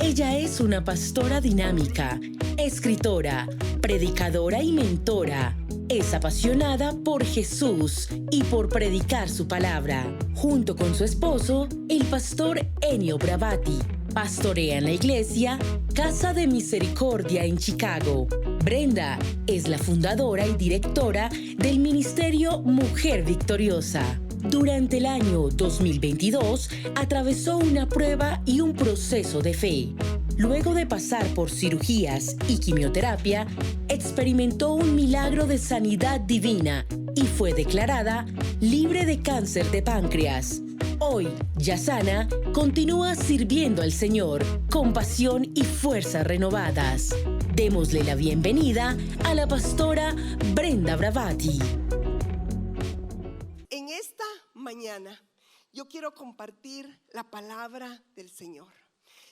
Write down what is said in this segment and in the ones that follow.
Ella es una pastora dinámica, escritora, predicadora y mentora. Es apasionada por Jesús y por predicar su palabra. Junto con su esposo, el pastor Ennio Bravati, pastorea en la iglesia Casa de Misericordia en Chicago. Brenda es la fundadora y directora del ministerio Mujer Victoriosa. Durante el año 2022, atravesó una prueba y un proceso de fe. Luego de pasar por cirugías y quimioterapia, experimentó un milagro de sanidad divina y fue declarada libre de cáncer de páncreas. Hoy, ya sana, continúa sirviendo al Señor con pasión y fuerzas renovadas. Démosle la bienvenida a la pastora Brenda Bravati. En esta mañana yo quiero compartir la palabra del Señor.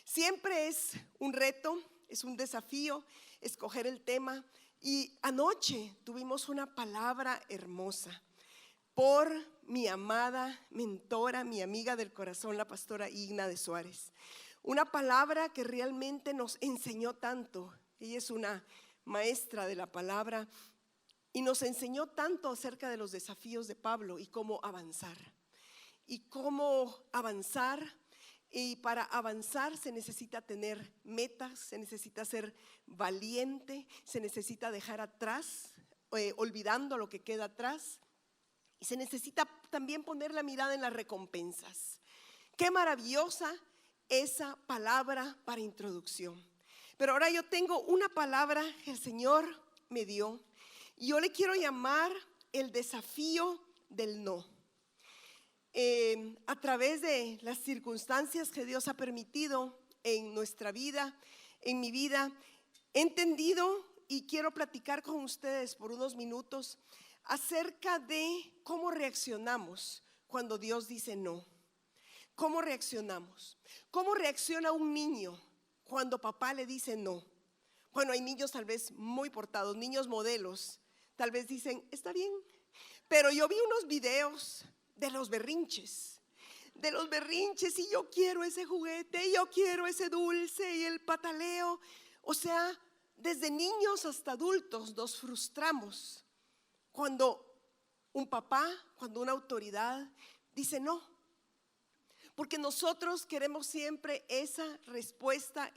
Siempre es un reto, es un desafío escoger el tema, y anoche tuvimos una palabra hermosa por mi amada mentora, mi amiga del corazón, la pastora Igna de Suárez. Una palabra que realmente nos enseñó tanto. Ella es una maestra de la palabra y nos enseñó tanto acerca de los desafíos de Pablo y cómo avanzar. Y para avanzar se necesita tener metas, se necesita ser valiente, se necesita dejar atrás, olvidando lo que queda atrás. Y se necesita también poner la mirada en las recompensas. Qué maravillosa esa palabra para introducción. Pero ahora yo tengo una palabra que el Señor me dio. Y yo le quiero llamar el desafío del no. A través de las circunstancias que Dios ha permitido en nuestra vida, en mi vida, he entendido y quiero platicar con ustedes por unos minutos acerca de cómo reaccionamos cuando Dios dice no. ¿Cómo reaccionamos? ¿Cómo reacciona un niño cuando papá le dice no? Bueno, hay niños tal vez muy portados, niños modelos, tal vez dicen, está bien. Pero yo vi unos videos de los berrinches, y yo quiero ese juguete, y yo quiero ese dulce, y el pataleo. O sea, desde niños hasta adultos nos frustramos cuando un papá, cuando una autoridad dice no, porque nosotros queremos siempre esa respuesta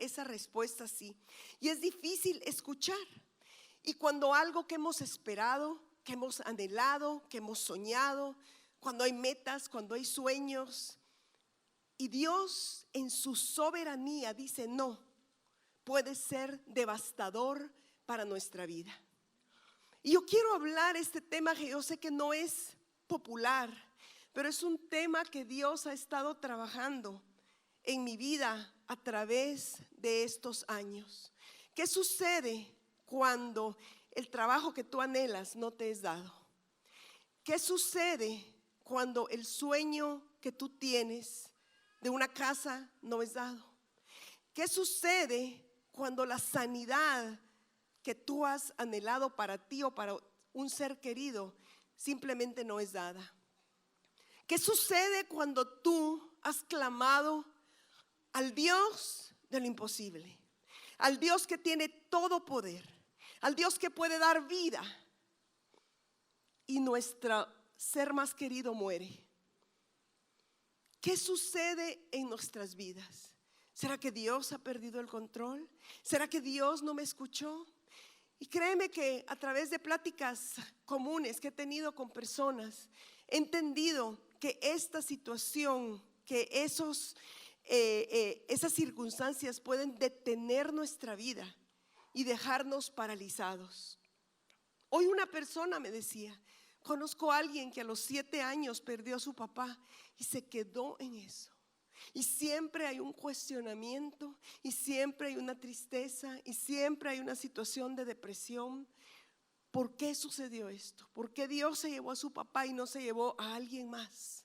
sí, y es difícil escuchar. Y cuando algo que hemos esperado, que hemos anhelado, que hemos soñado, cuando hay metas, cuando hay sueños, y Dios en su soberanía dice no, puede ser devastador para nuestra vida. Y yo quiero hablar este tema que yo sé que no es popular, pero es un tema que Dios ha estado trabajando en mi vida a través de estos años. ¿Qué sucede cuando el trabajo que tú anhelas no te es dado? ¿Qué sucede cuando el sueño que tú tienes de una casa no es dado? ¿Qué sucede cuando la sanidad que tú has anhelado para ti o para un ser querido simplemente no es dada? ¿Qué sucede cuando tú has clamado al Dios de lo imposible, al Dios que tiene todo poder, al Dios que puede dar vida, y nuestro ser más querido muere? ¿Qué sucede en nuestras vidas? ¿Será que Dios ha perdido el control? ¿Será que Dios no me escuchó? Y créeme que a través de pláticas comunes que he tenido con personas, he entendido que esta situación, que esas circunstancias pueden detener nuestra vida y dejarnos paralizados. Hoy una persona me decía, conozco a alguien que a los 7 años perdió a su papá y se quedó en eso. Y siempre hay un cuestionamiento, y siempre hay una tristeza, y siempre hay una situación de depresión. ¿Por qué sucedió esto? ¿Por qué Dios se llevó a su papá y no se llevó a alguien más?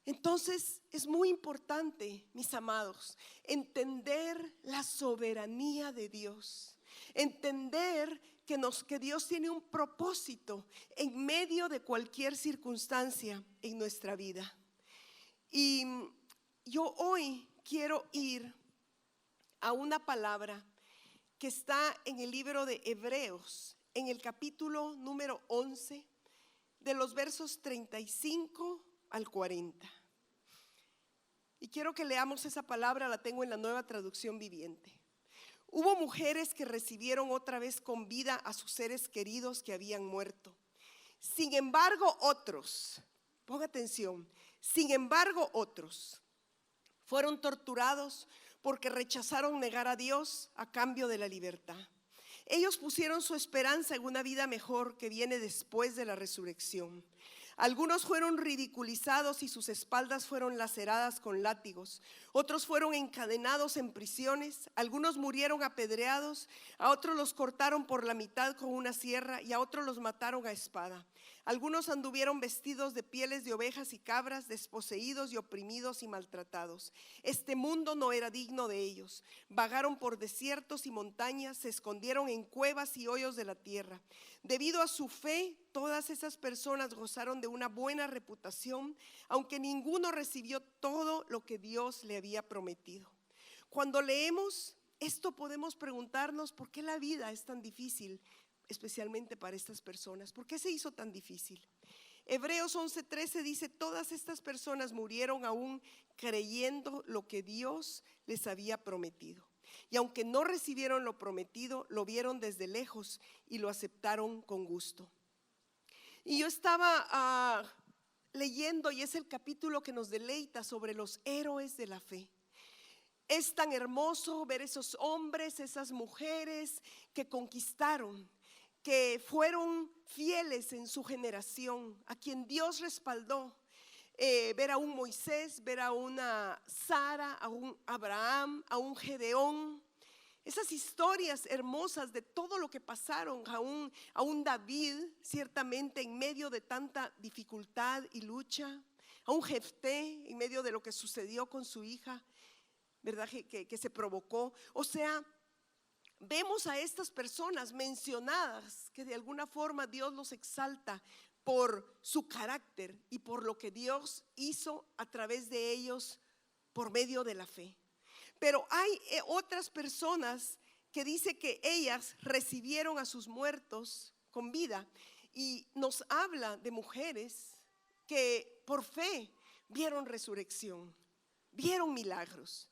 Entonces es muy importante, mis amados, entender la soberanía de Dios, entender que Dios tiene un propósito en medio de cualquier circunstancia en nuestra vida. Y yo hoy quiero ir a una palabra que está en el libro de Hebreos, en el capítulo número 11, de los versos 35 al 40. Y quiero que leamos esa palabra, la tengo en la Nueva Traducción Viviente. Hubo mujeres que recibieron otra vez con vida a sus seres queridos que habían muerto. Sin embargo, otros, ponga atención, sin embargo, otros fueron torturados porque rechazaron negar a Dios a cambio de la libertad. Ellos pusieron su esperanza en una vida mejor que viene después de la resurrección. Algunos fueron ridiculizados y sus espaldas fueron laceradas con látigos. Otros fueron encadenados en prisiones. Algunos murieron apedreados. A otros los cortaron por la mitad con una sierra y a otros los mataron a espada. Algunos anduvieron vestidos de pieles de ovejas y cabras, desposeídos y oprimidos y maltratados. Este mundo no era digno de ellos. Vagaron por desiertos y montañas, se escondieron en cuevas y hoyos de la tierra. Debido a su fe, todas esas personas gozaron de una buena reputación, aunque ninguno recibió todo lo que Dios le había prometido. Cuando leemos esto podemos preguntarnos por qué la vida es tan difícil, especialmente para estas personas. ¿Por qué se hizo tan difícil? Hebreos 11:13 dice: todas estas personas murieron aún creyendo lo que Dios les había prometido. Y aunque no recibieron lo prometido, lo vieron desde lejos y lo aceptaron con gusto. Y yo estaba leyendo, y es el capítulo que nos deleita sobre los héroes de la fe. Es tan hermoso ver esos hombres, esas mujeres que conquistaron, que fueron fieles en su generación, a quien Dios respaldó. Ver a un Moisés, ver a una Sara, a un Abraham, a un Gedeón. Esas historias hermosas de todo lo que pasaron, a un David, ciertamente en medio de tanta dificultad y lucha, a un Jefté en medio de lo que sucedió con su hija, ¿verdad? Que se provocó. O sea, vemos a estas personas mencionadas que de alguna forma Dios los exalta por su carácter y por lo que Dios hizo a través de ellos por medio de la fe. Pero hay otras personas que dice que ellas recibieron a sus muertos con vida, y nos habla de mujeres que por fe vieron resurrección, vieron milagros.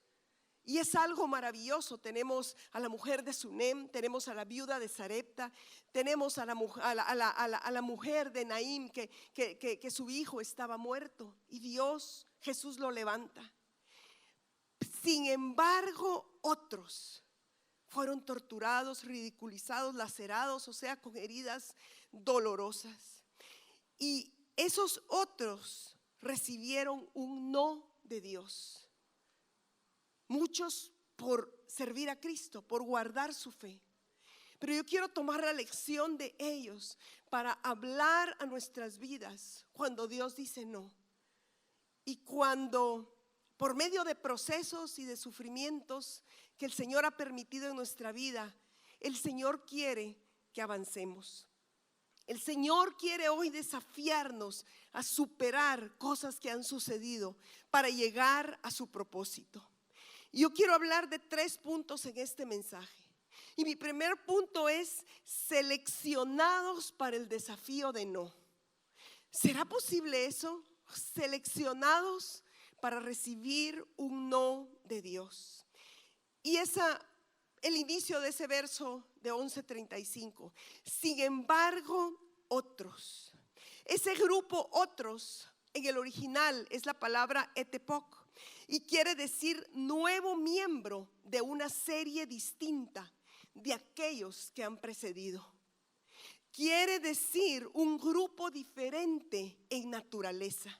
Y es algo maravilloso. Tenemos a la mujer de Sunem, tenemos a la viuda de Sarepta, tenemos a la mujer de Naim que su hijo estaba muerto y Jesús lo levanta. Sin embargo, otros fueron torturados, ridiculizados, lacerados, o sea, con heridas dolorosas. Y esos otros recibieron un no de Dios. Muchos por servir a Cristo, por guardar su fe. Pero yo quiero tomar la lección de ellos para hablar a nuestras vidas cuando Dios dice no. Y cuando por medio de procesos y de sufrimientos que el Señor ha permitido en nuestra vida, el Señor quiere que avancemos. El Señor quiere hoy desafiarnos a superar cosas que han sucedido para llegar a su propósito. Yo quiero hablar de 3 puntos en este mensaje. Y mi primer punto es: seleccionados para el desafío de no. ¿Será posible eso? Seleccionados para recibir un no de Dios. Y el inicio de ese verso de 11:35. Sin embargo, otros. Ese grupo otros en el original es la palabra etepok, y quiere decir nuevo miembro de una serie distinta de aquellos que han precedido. Quiere decir un grupo diferente en naturaleza.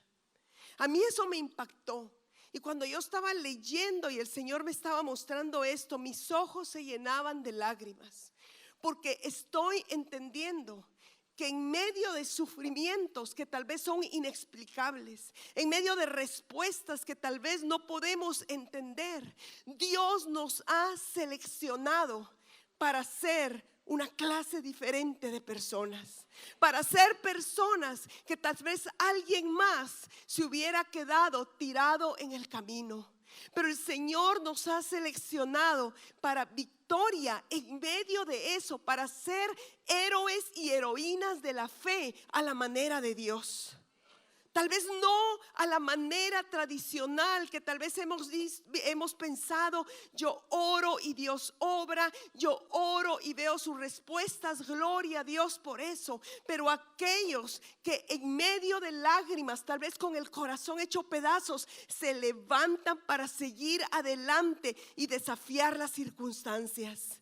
A mí eso me impactó. Y cuando yo estaba leyendo y el Señor me estaba mostrando esto, mis ojos se llenaban de lágrimas, porque estoy entendiendo que en medio de sufrimientos que tal vez son inexplicables, en medio de respuestas que tal vez no podemos entender, Dios nos ha seleccionado para ser una clase diferente de personas, para ser personas que tal vez alguien más se hubiera quedado tirado en el camino. Pero el Señor nos ha seleccionado para victoria en medio de eso, para ser héroes y heroínas de la fe a la manera de Dios. Tal vez no a la manera tradicional que tal vez hemos pensado, yo oro y Dios obra, yo oro y veo sus respuestas, gloria a Dios por eso. Pero aquellos que en medio de lágrimas, tal vez con el corazón hecho pedazos, se levantan para seguir adelante y desafiar las circunstancias.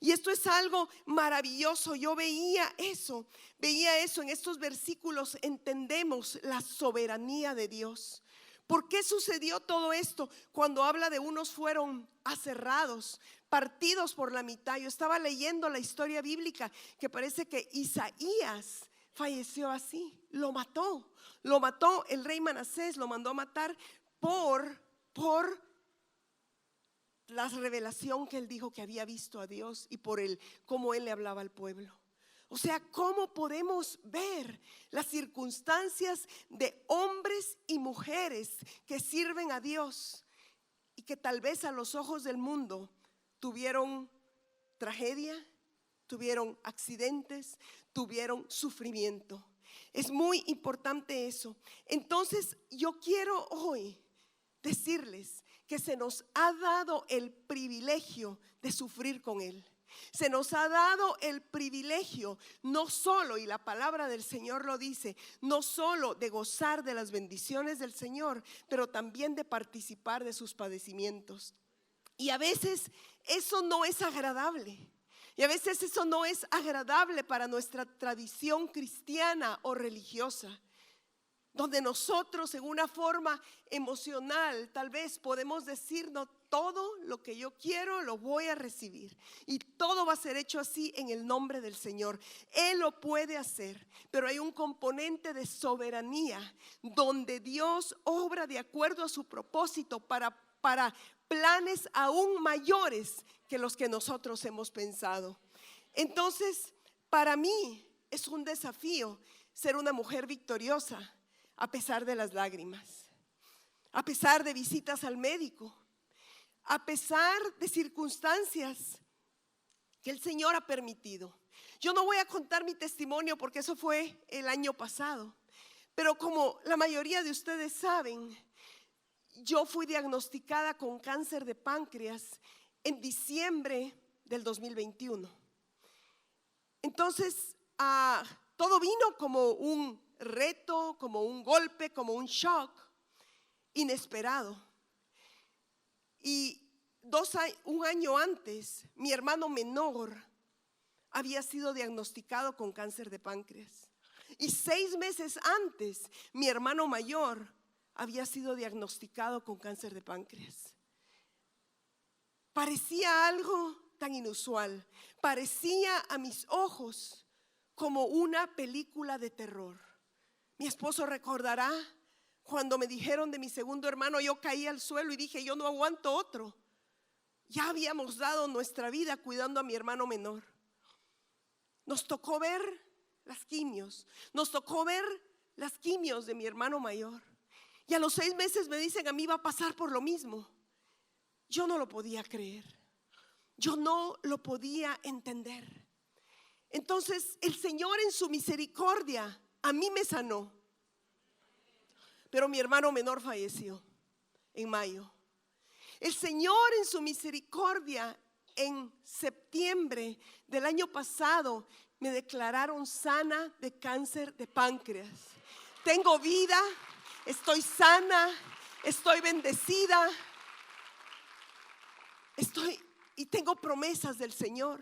Y esto es algo maravilloso. Yo veía eso en estos versículos. Entendemos la soberanía de Dios. ¿Por qué sucedió todo esto? Cuando habla de unos fueron aserrados, partidos por la mitad. Yo estaba leyendo la historia bíblica que parece que Isaías falleció así. Lo mató el rey Manasés, lo mandó a matar por la revelación que él dijo que había visto a Dios y por cómo él le hablaba al pueblo. O sea, ¿cómo podemos ver las circunstancias de hombres y mujeres que sirven a Dios y que tal vez a los ojos del mundo tuvieron tragedia, tuvieron accidentes, tuvieron sufrimiento? Es muy importante eso. Entonces, yo quiero hoy decirles que se nos ha dado el privilegio de sufrir con Él. Se nos ha dado el privilegio no solo, y la palabra del Señor lo dice, no solo de gozar de las bendiciones del Señor, pero también de participar de sus padecimientos. Y a veces eso no es agradable. Y a veces eso no es agradable para nuestra tradición cristiana o religiosa, donde nosotros en una forma emocional tal vez podemos decirnos: todo lo que yo quiero lo voy a recibir y todo va a ser hecho así en el nombre del Señor. Él lo puede hacer, pero hay un componente de soberanía donde Dios obra de acuerdo a su propósito para planes aún mayores que los que nosotros hemos pensado. Entonces, para mí es un desafío ser una mujer victoriosa a pesar de las lágrimas, a pesar de visitas al médico, a pesar de circunstancias que el Señor ha permitido. Yo no voy a contar mi testimonio porque eso fue el año pasado, pero como la mayoría de ustedes saben, yo fui diagnosticada con cáncer de páncreas en diciembre del 2021. Entonces, todo vino como un reto, como un golpe, como un shock inesperado. Y un año antes, mi hermano menor había sido diagnosticado con cáncer de páncreas. Y 6 meses antes, mi hermano mayor había sido diagnosticado con cáncer de páncreas. Parecía algo tan inusual. Parecía a mis ojos como una película de terror. Mi esposo recordará cuando me dijeron de mi segundo hermano, yo caí al suelo y dije: yo no aguanto otro. Ya habíamos dado nuestra vida cuidando a mi hermano menor. Nos tocó ver las quimios. Nos tocó ver las quimios de mi hermano mayor. Y a los 6 meses me dicen: a mí va a pasar por lo mismo. Yo no lo podía creer. Yo no lo podía entender. Entonces el Señor en su misericordia a mí me sanó. Pero mi hermano menor falleció en mayo. El Señor en su misericordia en septiembre del año pasado me declararon sana de cáncer de páncreas. Tengo vida, estoy sana, estoy bendecida, y tengo promesas del Señor.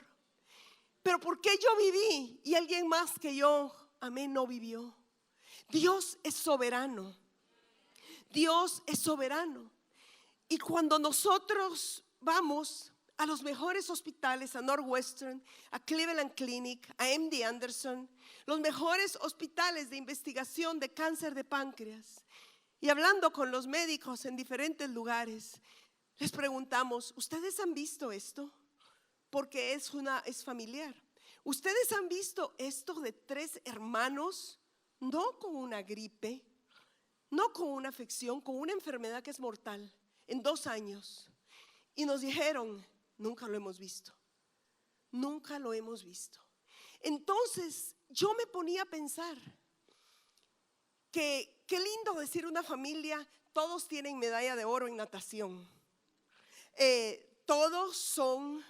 Pero ¿por qué yo viví y alguien más que yo, amén, no vivió? Dios es soberano. Dios es soberano. Y cuando nosotros vamos a los mejores hospitales, a Northwestern, a Cleveland Clinic, a MD Anderson, los mejores hospitales de investigación de cáncer de páncreas, y hablando con los médicos en diferentes lugares, les preguntamos: ¿ustedes han visto esto? Porque es familiar. ¿Ustedes han visto esto de 3 hermanos, no con una gripe, no con una afección, con una enfermedad que es mortal, en 2 años. Y nos dijeron, nunca lo hemos visto. Nunca lo hemos visto. Entonces yo me ponía a pensar que qué lindo decir una familia, todos tienen medalla de oro en natación. Todos son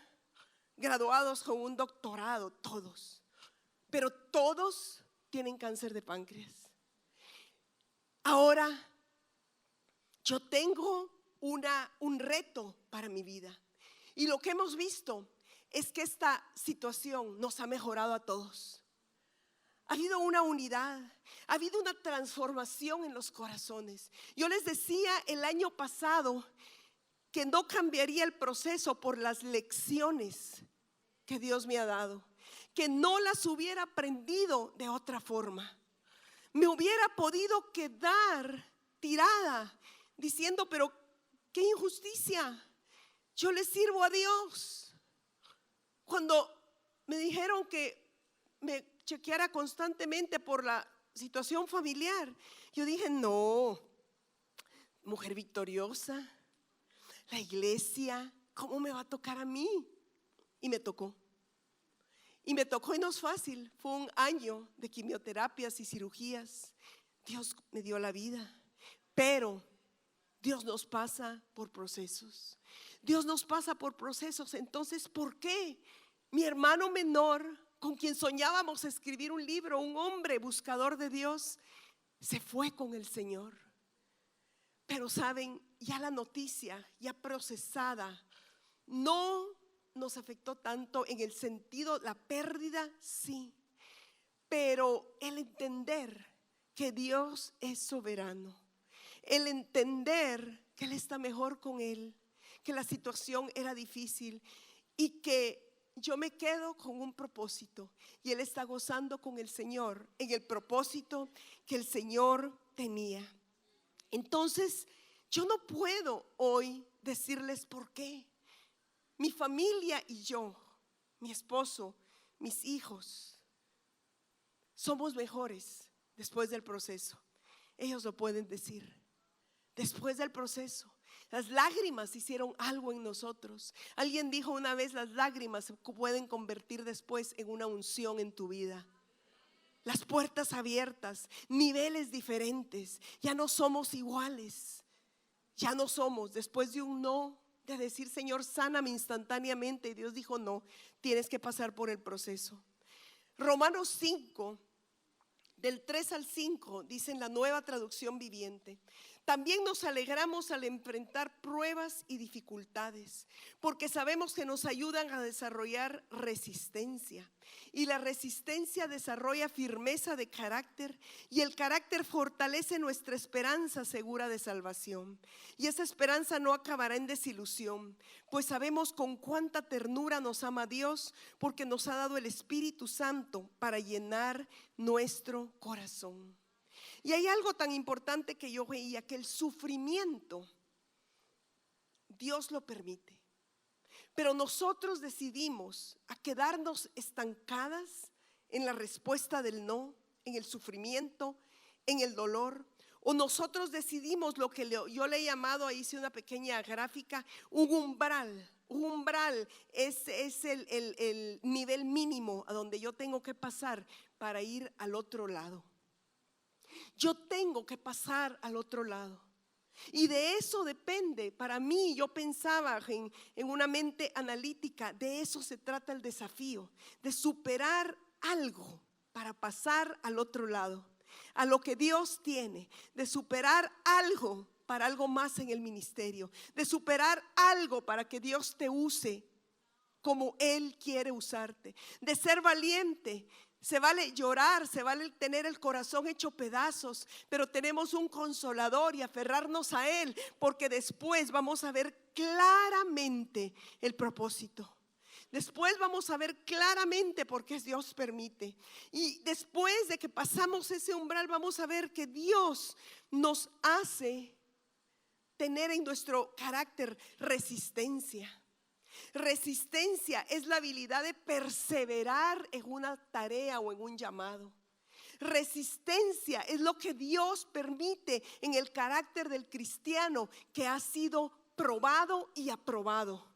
graduados con un doctorado, todos. Pero todos tienen cáncer de páncreas. Ahora, yo tengo un reto para mi vida. Y lo que hemos visto es que esta situación nos ha mejorado a todos. Ha habido una unidad, ha habido una transformación en los corazones. Yo les decía el año pasado que no cambiaría el proceso por las lecciones que Dios me ha dado, que no las hubiera aprendido de otra forma. Me hubiera podido quedar tirada diciendo, pero qué injusticia, yo le sirvo a Dios. Cuando me dijeron que me chequeara constantemente por la situación familiar, yo dije, no, mujer victoriosa, la iglesia, ¿cómo me va a tocar a mí? Y me tocó. Y me tocó y no es fácil. Fue un año de quimioterapias y cirugías. Dios me dio la vida. Pero Dios nos pasa por procesos. Dios nos pasa por procesos. Entonces, ¿por qué mi hermano menor, con quien soñábamos escribir un libro, un hombre buscador de Dios, se fue con el Señor? Pero saben, ya la noticia, ya procesada, no nos afectó tanto en el sentido, la pérdida sí, pero el entender que Dios es soberano, el entender que Él está mejor con él, que la situación era difícil y que yo me quedo con un propósito y él está gozando con el Señor en el propósito que el Señor tenía. Entonces, yo no puedo hoy decirles por qué. Mi familia y yo, mi esposo, mis hijos, somos mejores después del proceso. Ellos lo pueden decir. Después del proceso, las lágrimas hicieron algo en nosotros. Alguien dijo una vez, las lágrimas se pueden convertir después en una unción en tu vida. Las puertas abiertas, niveles diferentes, ya no somos iguales. Ya no somos, después de un no, de decir, Señor, sáname instantáneamente. Y Dios dijo, no, tienes que pasar por el proceso. Romanos 5, del 3 al 5, dice en la Nueva Traducción Viviente: también nos alegramos al enfrentar pruebas y dificultades, porque sabemos que nos ayudan a desarrollar resistencia. Y la resistencia desarrolla firmeza de carácter, y el carácter fortalece nuestra esperanza segura de salvación. Y esa esperanza no acabará en desilusión, pues sabemos con cuánta ternura nos ama Dios, porque nos ha dado el Espíritu Santo para llenar nuestro corazón. Y hay algo tan importante que yo veía, que el sufrimiento Dios lo permite, pero nosotros decidimos a quedarnos estancadas en la respuesta del no, en el sufrimiento, en el dolor, o nosotros decidimos lo que yo le he llamado, ahí hice una pequeña gráfica, un umbral. Un umbral es el nivel mínimo a donde yo tengo que pasar para ir al otro lado. Yo tengo que pasar al otro lado. Y de eso depende, para mí, yo pensaba en una mente analítica, de eso se trata el desafío, de superar algo para pasar al otro lado, a lo que Dios tiene, de superar algo para algo más en el ministerio, de superar algo para que Dios te use como Él quiere usarte, de ser valiente. Se vale llorar, se vale tener el corazón hecho pedazos, pero tenemos un consolador y aferrarnos a Él, porque después vamos a ver claramente el propósito. Después vamos a ver claramente por qué Dios permite. Y después de que pasamos ese umbral, vamos a ver que Dios nos hace tener en nuestro carácter resistencia. Resistencia es la habilidad de perseverar en una tarea o en un llamado. Resistencia es lo que Dios permite en el carácter del cristiano que ha sido probado y aprobado.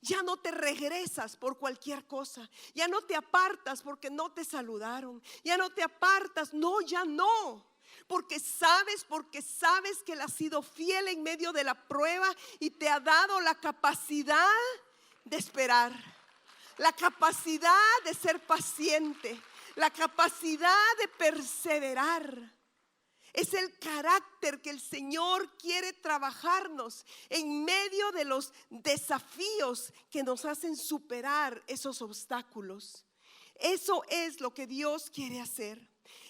Ya no te regresas por cualquier cosa. Ya no te apartas porque no te saludaron. Ya no te apartas, no, ya no. Porque sabes que Él ha sido fiel en medio de la prueba y te ha dado la capacidad de esperar, la capacidad de ser paciente, la capacidad de perseverar. Es el carácter que el Señor quiere trabajarnos en medio de los desafíos que nos hacen superar esos obstáculos. Eso es lo que Dios quiere hacer.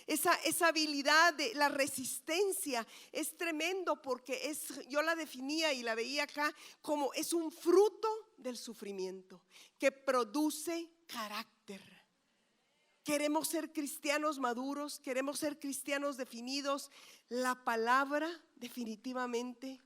Esa habilidad de la resistencia es tremendo porque yo la definía y la veía acá como es un fruto del sufrimiento que produce carácter. Queremos ser cristianos maduros, queremos ser cristianos definidos. La palabra definitivamente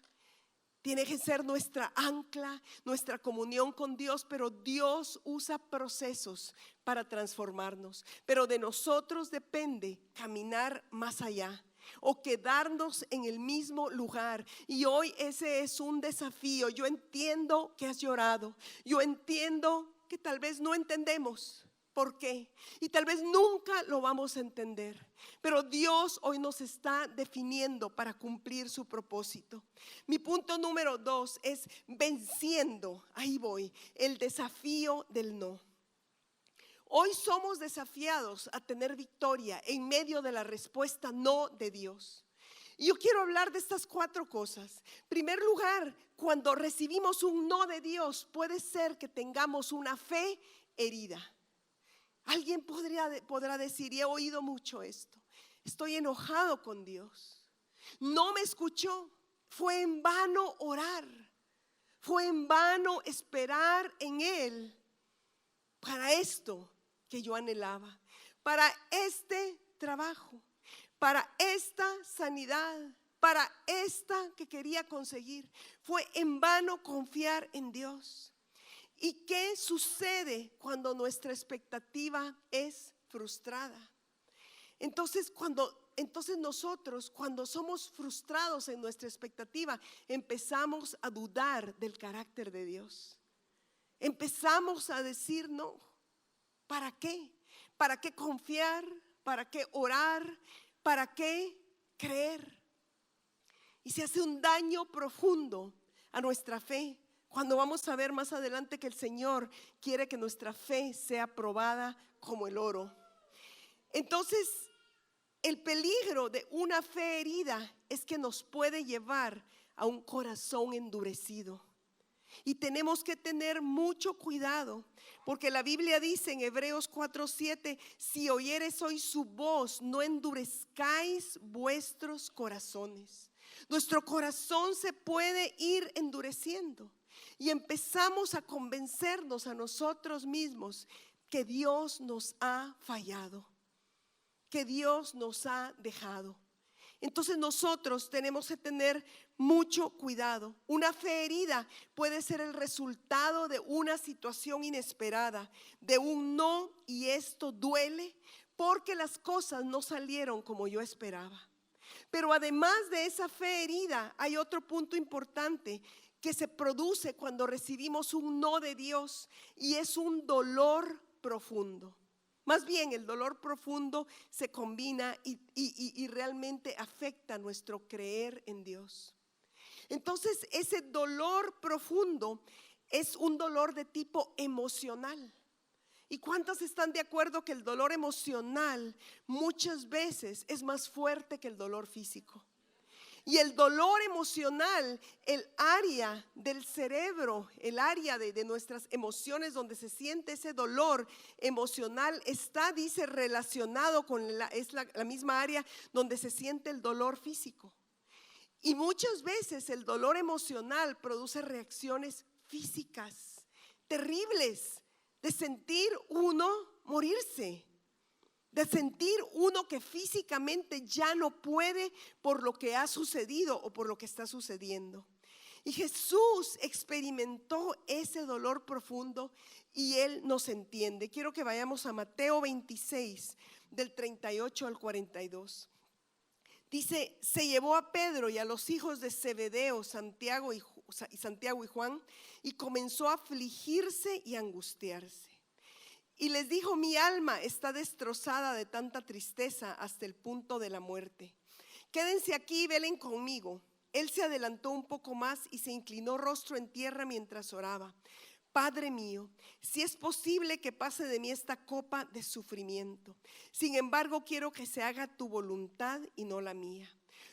tiene que ser nuestra ancla, nuestra comunión con Dios, pero Dios usa procesos para transformarnos. Pero de nosotros depende caminar más allá o quedarnos en el mismo lugar. Y hoy ese es un desafío. Yo entiendo que has llorado, yo entiendo que tal vez no entendemos por qué y tal vez nunca lo vamos a entender, pero Dios hoy nos está definiendo para cumplir su propósito. Mi punto número 2 es venciendo, ahí voy, el desafío del no. Hoy somos desafiados a tener victoria en medio de la respuesta no de Dios. Y yo quiero hablar de estas 4 cosas. En primer lugar, cuando recibimos un no de Dios, puede ser que tengamos una fe herida. Alguien podrá decir, y he oído mucho esto, estoy enojado con Dios, no me escuchó, fue en vano orar, fue en vano esperar en Él para esto que yo anhelaba, para este trabajo, para esta sanidad, para esta que quería conseguir. Fue en vano confiar en Dios. ¿Y qué sucede cuando nuestra expectativa es frustrada? Entonces nosotros, cuando somos frustrados en nuestra expectativa, empezamos a dudar del carácter de Dios. Empezamos a decir, no, ¿para qué? ¿Para qué confiar? ¿Para qué orar? ¿Para qué creer? Y se hace un daño profundo a nuestra fe. Cuando vamos a ver más adelante que el Señor quiere que nuestra fe sea probada como el oro. Entonces, el peligro de una fe herida es que nos puede llevar a un corazón endurecido. Y tenemos que tener mucho cuidado, porque la Biblia dice en Hebreos 4:7, si oyeres hoy su voz, no endurezcáis vuestros corazones. Nuestro corazón se puede ir endureciendo. Y empezamos a convencernos a nosotros mismos que Dios nos ha fallado, que Dios nos ha dejado. Entonces nosotros tenemos que tener mucho cuidado. Una fe herida puede ser el resultado de una situación inesperada, de un no, y esto duele porque las cosas no salieron como yo esperaba. Pero además de esa fe herida, hay otro punto importante que se produce cuando recibimos un no de Dios, y es un dolor profundo. Más bien, el dolor profundo se combina y realmente afecta nuestro creer en Dios. Entonces, ese dolor profundo es un dolor de tipo emocional. ¿Y cuántos están de acuerdo que el dolor emocional muchas veces es más fuerte que el dolor físico? Y el dolor emocional, el área del cerebro, el área de nuestras emociones donde se siente ese dolor emocional está, dice, relacionado con la misma área donde se siente el dolor físico. Y muchas veces el dolor emocional produce reacciones físicas terribles, de sentir uno morirse, de sentir uno que físicamente ya no puede por lo que ha sucedido o por lo que está sucediendo. Y Jesús experimentó ese dolor profundo y Él nos entiende. Quiero que vayamos a Mateo 26, del 38 al 42. Dice, se llevó a Pedro y a los hijos de Zebedeo, Santiago y y Santiago y Juan, y comenzó a afligirse y a angustiarse. Y les dijo: mi alma está destrozada de tanta tristeza hasta el punto de la muerte. Quédense aquí y velen conmigo. Él se adelantó un poco más y se inclinó rostro en tierra mientras oraba: Padre mío, si es posible que pase de mí esta copa de sufrimiento. Sin embargo, quiero que se haga tu voluntad y no la mía.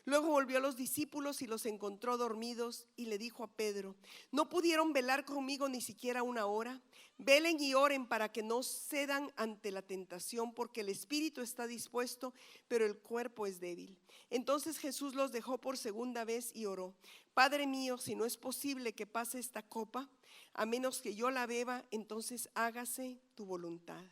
Luego volvió a los discípulos y los encontró dormidos y le dijo a Pedro: ¿no pudieron velar conmigo ni siquiera una hora? Velen y oren para que no cedan ante la tentación, porque el espíritu está dispuesto, pero el cuerpo es débil. Entonces Jesús los dejó por segunda vez y oró: Padre mío, si no es posible que pase esta copa, a menos que yo la beba, entonces hágase tu voluntad.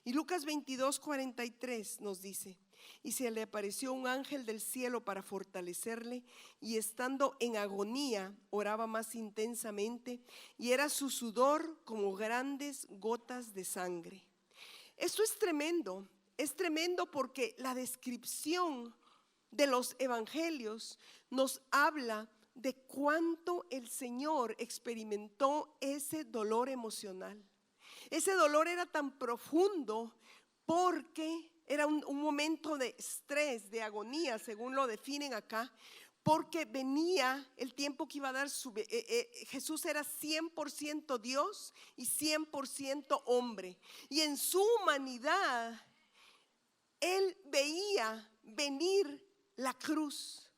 Y Lucas 22:43 nos dice: y se le apareció un ángel del cielo para fortalecerle, y estando en agonía oraba más intensamente, y era su sudor como grandes gotas de sangre. Esto es tremendo porque la descripción de los evangelios nos habla de cuánto el Señor experimentó ese dolor emocional. Ese dolor era tan profundo porque era un momento de estrés, de agonía, según lo definen acá, porque venía el tiempo que iba a dar Jesús era 100% Dios y 100% hombre. Y en su humanidad, Él veía venir la cruz.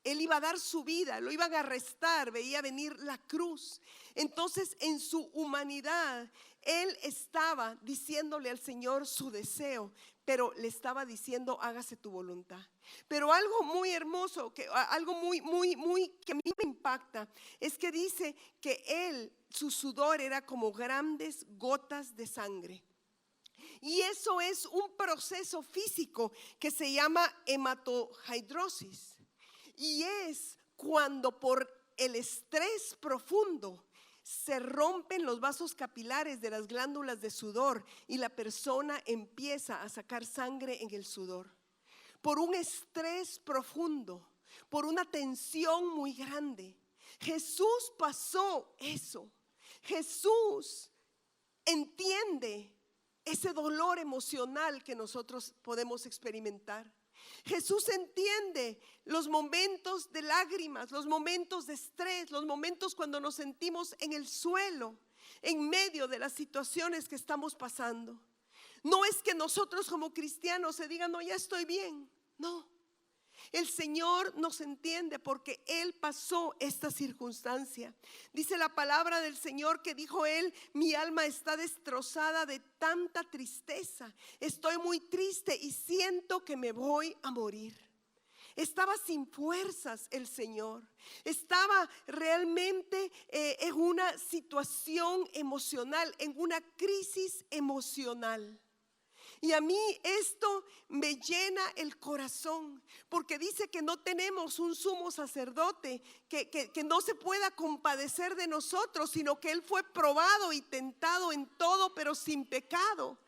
Él iba a dar su vida, lo iban a arrestar, veía venir la cruz. Entonces, en su humanidad, Él estaba diciéndole al Señor su deseo, pero le estaba diciendo: hágase tu voluntad. Pero algo muy hermoso, algo muy que a mí me impacta, es que dice que Él, su sudor era como grandes gotas de sangre. Y eso es un proceso físico que se llama hematohidrosis. Y es cuando por el estrés profundo se rompen los vasos capilares de las glándulas de sudor y la persona empieza a sacar sangre en el sudor. Por un estrés profundo, por una tensión muy grande. Jesús pasó eso. Jesús entiende ese dolor emocional que nosotros podemos experimentar. Jesús entiende los momentos de lágrimas, los momentos de estrés, los momentos cuando nos sentimos en el suelo, en medio de las situaciones que estamos pasando. No es que nosotros como cristianos se digan: no, ya estoy bien. No, el Señor nos entiende porque Él pasó esta circunstancia. Dice la palabra del Señor que dijo Él: mi alma está destrozada de tanta tristeza. Estoy muy triste y siento que me voy a morir. Estaba sin fuerzas el Señor. Estaba realmente en una situación emocional, en una crisis emocional. Y a mí esto me llena el corazón, porque dice que no tenemos un sumo sacerdote que no se pueda compadecer de nosotros, sino que Él fue probado y tentado en todo, pero sin pecado.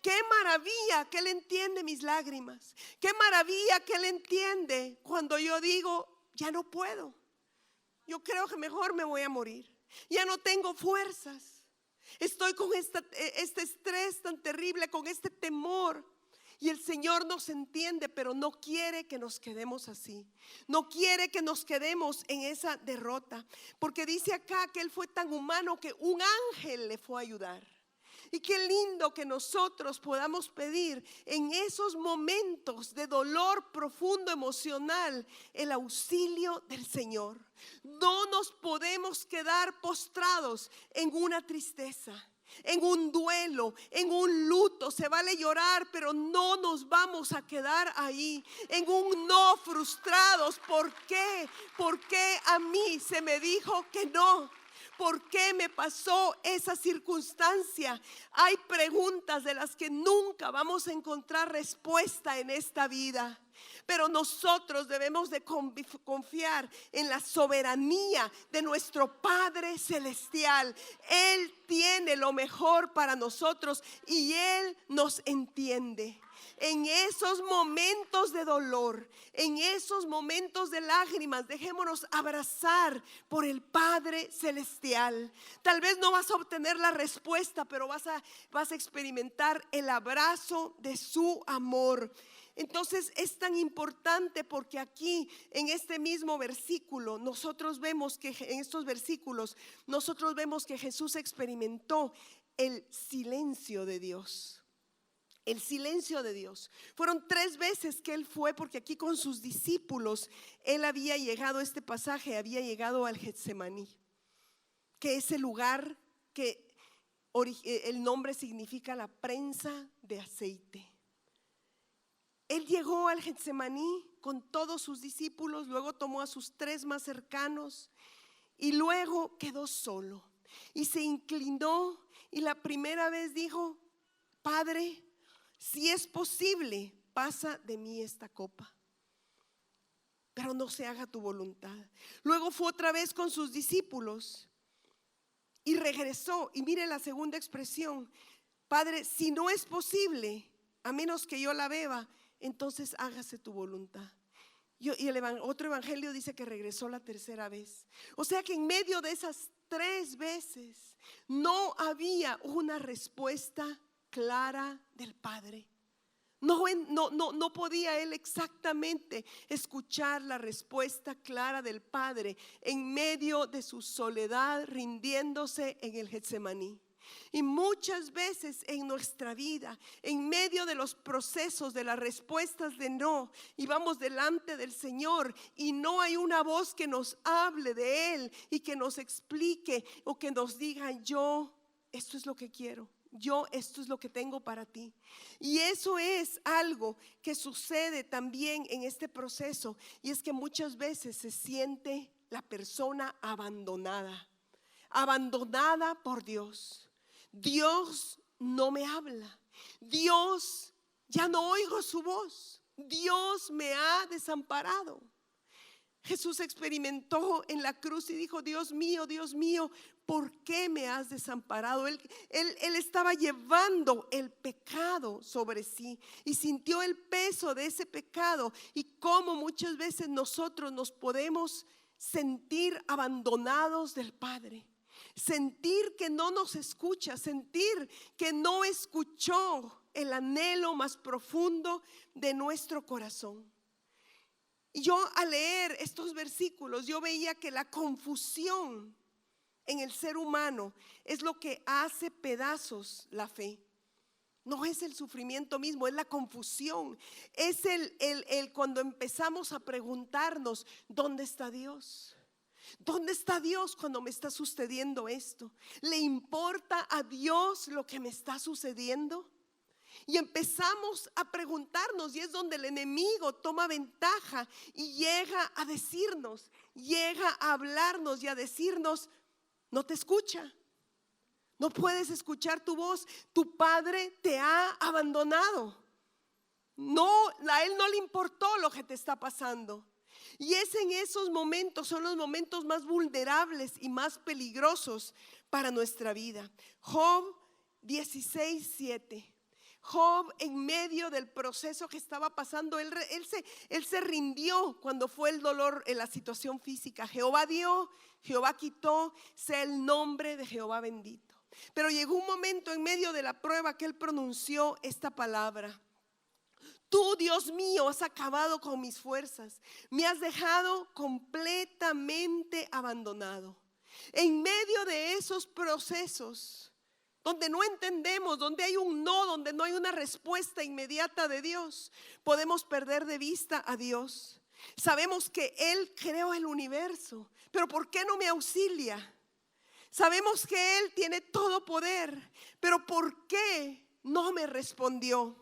Qué maravilla que Él entiende mis lágrimas. Qué maravilla que Él entiende cuando yo digo: ya no puedo. Yo creo que mejor me voy a morir. Ya no tengo fuerzas. Estoy con este estrés tan terrible, con este temor. Y el Señor nos entiende, pero no quiere que nos quedemos así. No quiere que nos quedemos en esa derrota. Porque dice acá que Él fue tan humano que un ángel le fue a ayudar. Y qué lindo que nosotros podamos pedir en esos momentos de dolor profundo emocional el auxilio del Señor. No nos podemos quedar postrados en una tristeza, en un duelo, en un luto. Se vale llorar, pero no nos vamos a quedar ahí, en un no, frustrados. ¿Por qué? ¿Por qué a mí se me dijo que no? ¿Por qué me pasó esa circunstancia? Hay preguntas de las que nunca vamos a encontrar respuesta en esta vida. Pero nosotros debemos de confiar en la soberanía de nuestro Padre Celestial. Él tiene lo mejor para nosotros y Él nos entiende. En esos momentos de dolor, en esos momentos de lágrimas, dejémonos abrazar por el Padre Celestial. Tal vez no vas a obtener la respuesta, pero vas a experimentar el abrazo de su amor. Entonces es tan importante porque aquí en este mismo versículo nosotros vemos que en estos versículos nosotros vemos que Jesús experimentó el silencio de Dios. El silencio de Dios. Fueron 3 veces que él fue, porque aquí con sus discípulos él había llegado, este pasaje había llegado al Getsemaní, que es el lugar que el nombre significa la prensa de aceite. Él llegó al Getsemaní con todos sus discípulos, luego tomó a sus 3 más cercanos y luego quedó solo y se inclinó y la primera vez dijo: Padre, si es posible, pasa de mí esta copa, pero no se haga tu voluntad. Luego fue otra vez con sus discípulos y regresó, y mire la segunda expresión: Padre, si no es posible, a menos que yo la beba, entonces hágase tu voluntad. Y otro evangelio dice que regresó la tercera vez. O sea que en medio de esas 3 veces no había una respuesta clara del Padre. No podía él exactamente escuchar la respuesta clara del Padre en medio de su soledad, rindiéndose en el Getsemaní. Y muchas veces en nuestra vida, en medio de los procesos, de las respuestas de no, y vamos delante del Señor y no hay una voz que nos hable de Él y que nos explique o que nos diga: yo, esto es lo que quiero, yo, esto es lo que tengo para ti. Y eso es algo que sucede también en este proceso, y es que muchas veces se siente la persona abandonada por Dios. Dios no me habla, Dios, ya no oigo su voz, Dios me ha desamparado. Jesús experimentó en la cruz y dijo: Dios mío, ¿por qué me has desamparado? Él estaba llevando el pecado sobre sí y sintió el peso de ese pecado, y cómo muchas veces nosotros nos podemos sentir abandonados del Padre. Sentir que no nos escucha, sentir que no escuchó el anhelo más profundo de nuestro corazón. Y yo al leer estos versículos, yo veía que la confusión en el ser humano es lo que hace pedazos la fe. No es el sufrimiento mismo, es la confusión. Es el cuando empezamos a preguntarnos: ¿dónde está Dios? ¿Dónde está Dios cuando me está sucediendo esto? ¿Le importa a Dios lo que me está sucediendo? Y empezamos a preguntarnos, y es donde el enemigo toma ventaja y llega a decirnos, llega a hablarnos y a decirnos: no te escucha, no puedes escuchar tu voz, tu Padre te ha abandonado. No, a Él no le importó lo que te está pasando. Y es en esos momentos, son los momentos más vulnerables y más peligrosos para nuestra vida. Job 16:7. Job, en medio del proceso que estaba pasando, él se rindió cuando fue el dolor en la situación física. Jehová dio, Jehová quitó, sea el nombre de Jehová bendito. Pero llegó un momento en medio de la prueba que él pronunció esta palabra: tú, Dios mío, has acabado con mis fuerzas, me has dejado completamente abandonado. En medio de esos procesos donde no entendemos, donde hay un no, donde no hay una respuesta inmediata de Dios, podemos perder de vista a Dios. Sabemos que Él creó el universo, pero ¿por qué no me auxilia? Sabemos que Él tiene todo poder, pero ¿por qué no me respondió?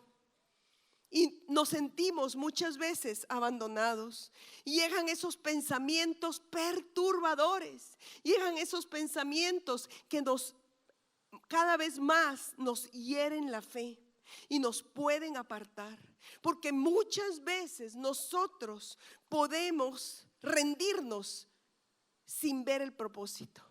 Y nos sentimos muchas veces abandonados. Llegan esos pensamientos perturbadores, llegan esos pensamientos que cada vez más nos hieren la fe y nos pueden apartar, porque muchas veces nosotros podemos rendirnos sin ver el propósito,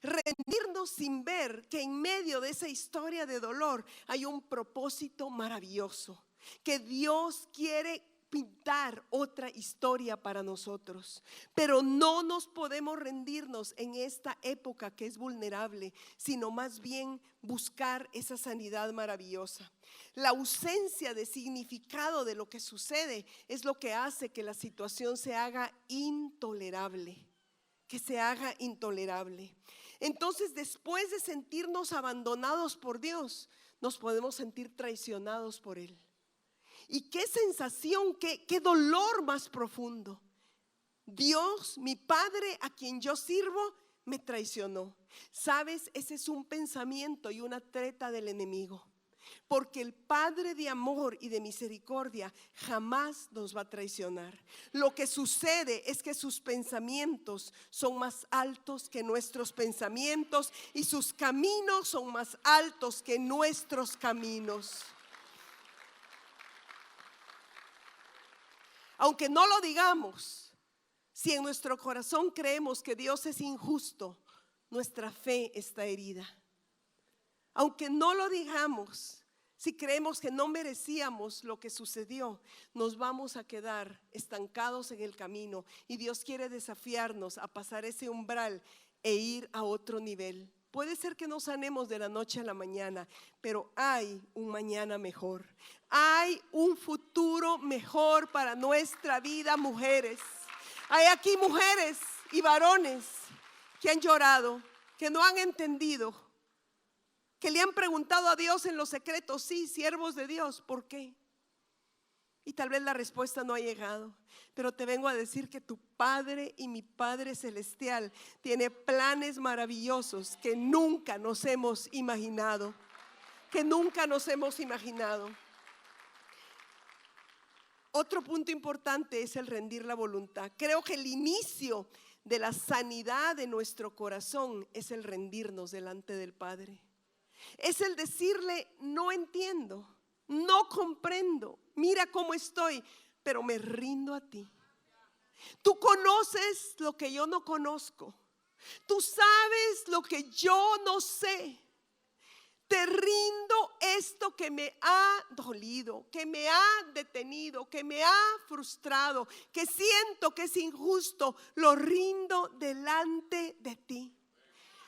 rendirnos sin ver que en medio de esa historia de dolor hay un propósito maravilloso. que Dios quiere pintar otra historia para nosotros, pero no nos podemos rendirnos en esta época que es vulnerable, sino más bien buscar esa sanidad maravillosa. La ausencia de significado de lo que sucede es lo que hace que la situación se haga intolerable, Entonces, después de sentirnos abandonados por Dios, nos podemos sentir traicionados por Él. Y qué sensación, qué dolor más profundo. Dios, mi Padre, a quien yo sirvo, me traicionó. ¿Sabes? Ese es un pensamiento y una treta del enemigo. Porque el Padre de amor y de misericordia jamás nos va a traicionar. Lo que sucede es que sus pensamientos son más altos que nuestros pensamientos y sus caminos son más altos que nuestros caminos. Aunque no lo digamos, si en nuestro corazón creemos que Dios es injusto, nuestra fe está herida. Aunque no lo digamos, si creemos que no merecíamos lo que sucedió, nos vamos a quedar estancados en el camino. Y Dios quiere desafiarnos a pasar ese umbral e ir a otro nivel. Puede ser que no sanemos de la noche a la mañana, pero hay un mañana mejor. Hay un futuro mejor para nuestra vida, mujeres. Hay aquí mujeres y varones que han llorado, que no han entendido, que le han preguntado a Dios en los secretos, sí, siervos de Dios, ¿por qué? Y tal vez la respuesta no ha llegado, pero te vengo a decir que tu Padre y mi Padre Celestial tiene planes maravillosos que nunca nos hemos imaginado, Otro punto importante es el rendir la voluntad. Creo que el inicio de la sanidad de nuestro corazón es el rendirnos delante del Padre. Es el decirle, no entiendo, no comprendo, mira cómo estoy, pero me rindo a ti. Tú conoces lo que yo no conozco. Tú sabes lo que yo no sé. Te rindo esto que me ha dolido, que me ha detenido, que me ha frustrado, que siento que es injusto. Lo rindo delante de ti.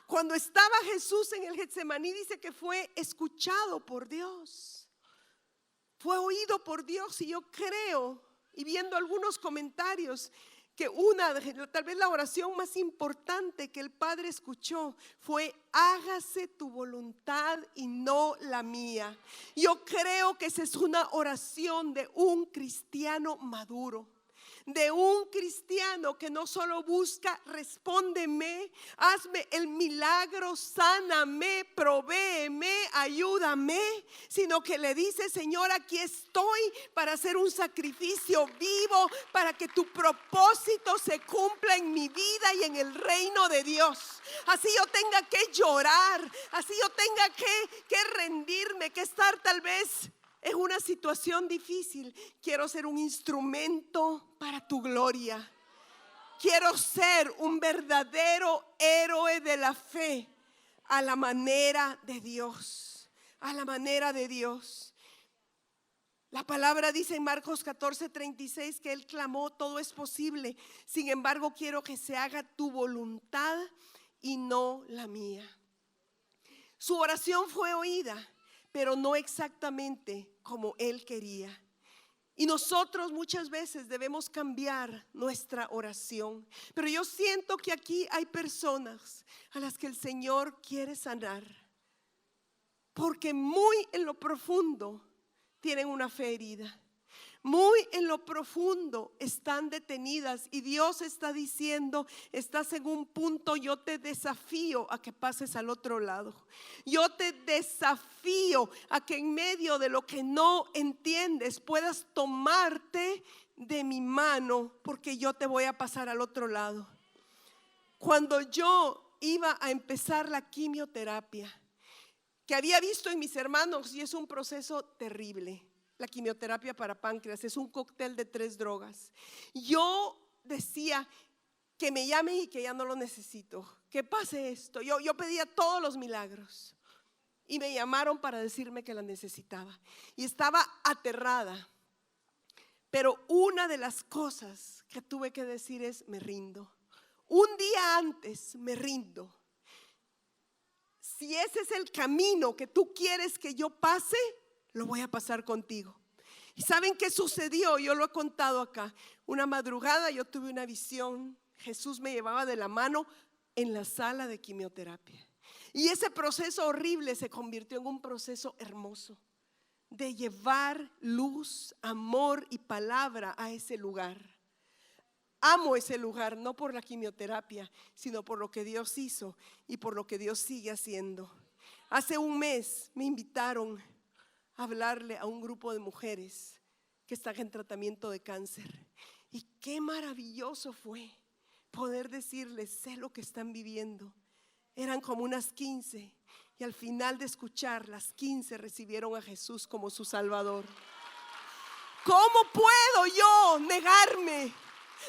Cuando estaba Jesús en el Getsemaní, dice que fue escuchado por Dios, fue oído por Dios. Y yo creo, y viendo algunos comentarios, que tal vez la oración más importante que el Padre escuchó fue: hágase tu voluntad y no la mía. Yo creo que esa es una oración de un cristiano maduro, de un cristiano que no solo busca respóndeme, hazme el milagro, sáname, provéeme, ayúdame, sino que le dice: Señor, aquí estoy para hacer un sacrificio vivo, para que tu propósito se cumpla en mi vida y en el reino de Dios. Así yo tenga que llorar, así yo tenga que rendirme, que estar tal vez es una situación difícil. Quiero ser un instrumento para tu gloria. Quiero ser un verdadero héroe de la fe a la manera de Dios. La palabra dice en Marcos 14:36 que Él clamó: todo es posible. Sin embargo, quiero que se haga tu voluntad y no la mía. Su oración fue oída, pero no exactamente como Él quería. Y nosotros muchas veces debemos cambiar nuestra oración. Pero yo siento que aquí hay personas a las que el Señor quiere sanar, porque muy en lo profundo tienen una fe herida. Muy en lo profundo están detenidas y Dios está diciendo: estás en un punto, yo te desafío a que pases al otro lado. Yo te desafío a que en medio de lo que no entiendes puedas tomarte de mi mano, porque yo te voy a pasar al otro lado. Cuando yo iba a empezar la quimioterapia, que había visto en mis hermanos, y es un proceso terrible. La quimioterapia para páncreas es un cóctel de 3 drogas. Yo decía: que me llamen y que ya no lo necesito, que pase esto. Yo pedía todos los milagros. y me llamaron para decirme que la necesitaba. Y estaba aterrada. Pero una de las cosas que tuve que decir es: me rindo. Un día antes me rindo. Si ese es el camino que tú quieres que yo pase, lo voy a pasar contigo. ¿Y saben qué sucedió? Yo lo he contado acá. Una madrugada yo tuve una visión. Jesús me llevaba de la mano en la sala de quimioterapia. Y ese proceso horrible se convirtió en un proceso hermoso de llevar luz, amor y palabra a ese lugar. Amo ese lugar, no por la quimioterapia, sino por lo que Dios hizo y por lo que Dios sigue haciendo. Hace un mes me invitaron a hablarle a un grupo de mujeres que están en tratamiento de cáncer. Y qué maravilloso fue poder decirles: sé lo que están viviendo. Eran como unas 15 y al final de escuchar, las 15 recibieron a Jesús como su Salvador. ¿Cómo puedo yo negarme?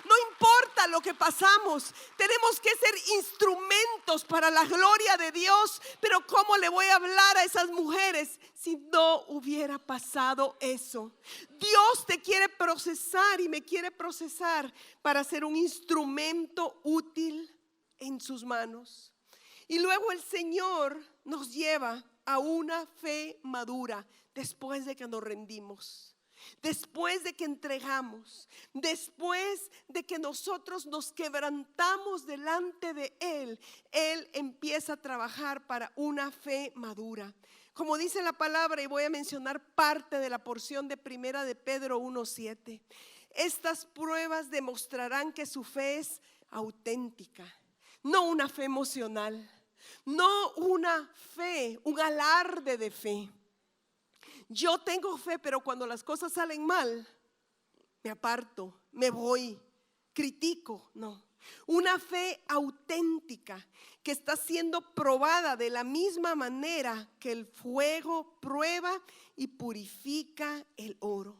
No importa lo que pasamos, tenemos que ser instrumentos para la gloria de Dios. Pero ¿cómo le voy a hablar a esas mujeres si no hubiera pasado eso? Dios te quiere procesar y me quiere procesar para ser un instrumento útil en sus manos. Y luego el Señor nos lleva a una fe madura después de que nos rendimos. Después de que entregamos, después de que nosotros nos quebrantamos delante de Él, Él empieza a trabajar para una fe madura. Como dice la palabra, y voy a mencionar parte de la porción de Primera de Pedro 1:7. Estas pruebas demostrarán que su fe es auténtica, no una fe emocional, no una fe, un alarde de fe. Yo tengo fe, pero cuando las cosas salen mal, me aparto, me voy, critico. No, una fe auténtica que está siendo probada de la misma manera que el fuego prueba y purifica el oro.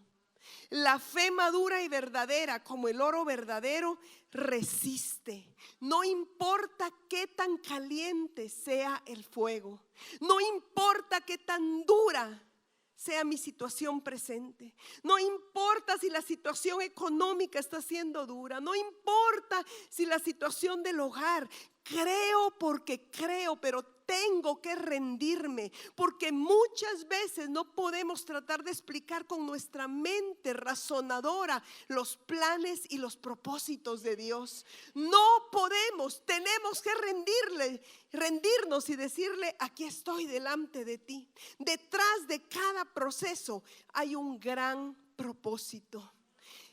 La fe madura y verdadera, como el oro verdadero, resiste. No importa qué tan caliente sea el fuego, no importa qué tan dura sea mi situación presente, no importa si la situación económica está siendo dura, no importa si la situación del hogar. Creo porque creo, pero tengo que rendirme, porque muchas veces no podemos tratar de explicar con nuestra mente razonadora los planes y los propósitos de Dios. No podemos, tenemos que rendirnos y decirle: aquí estoy delante de ti. Detrás de cada proceso hay un gran propósito.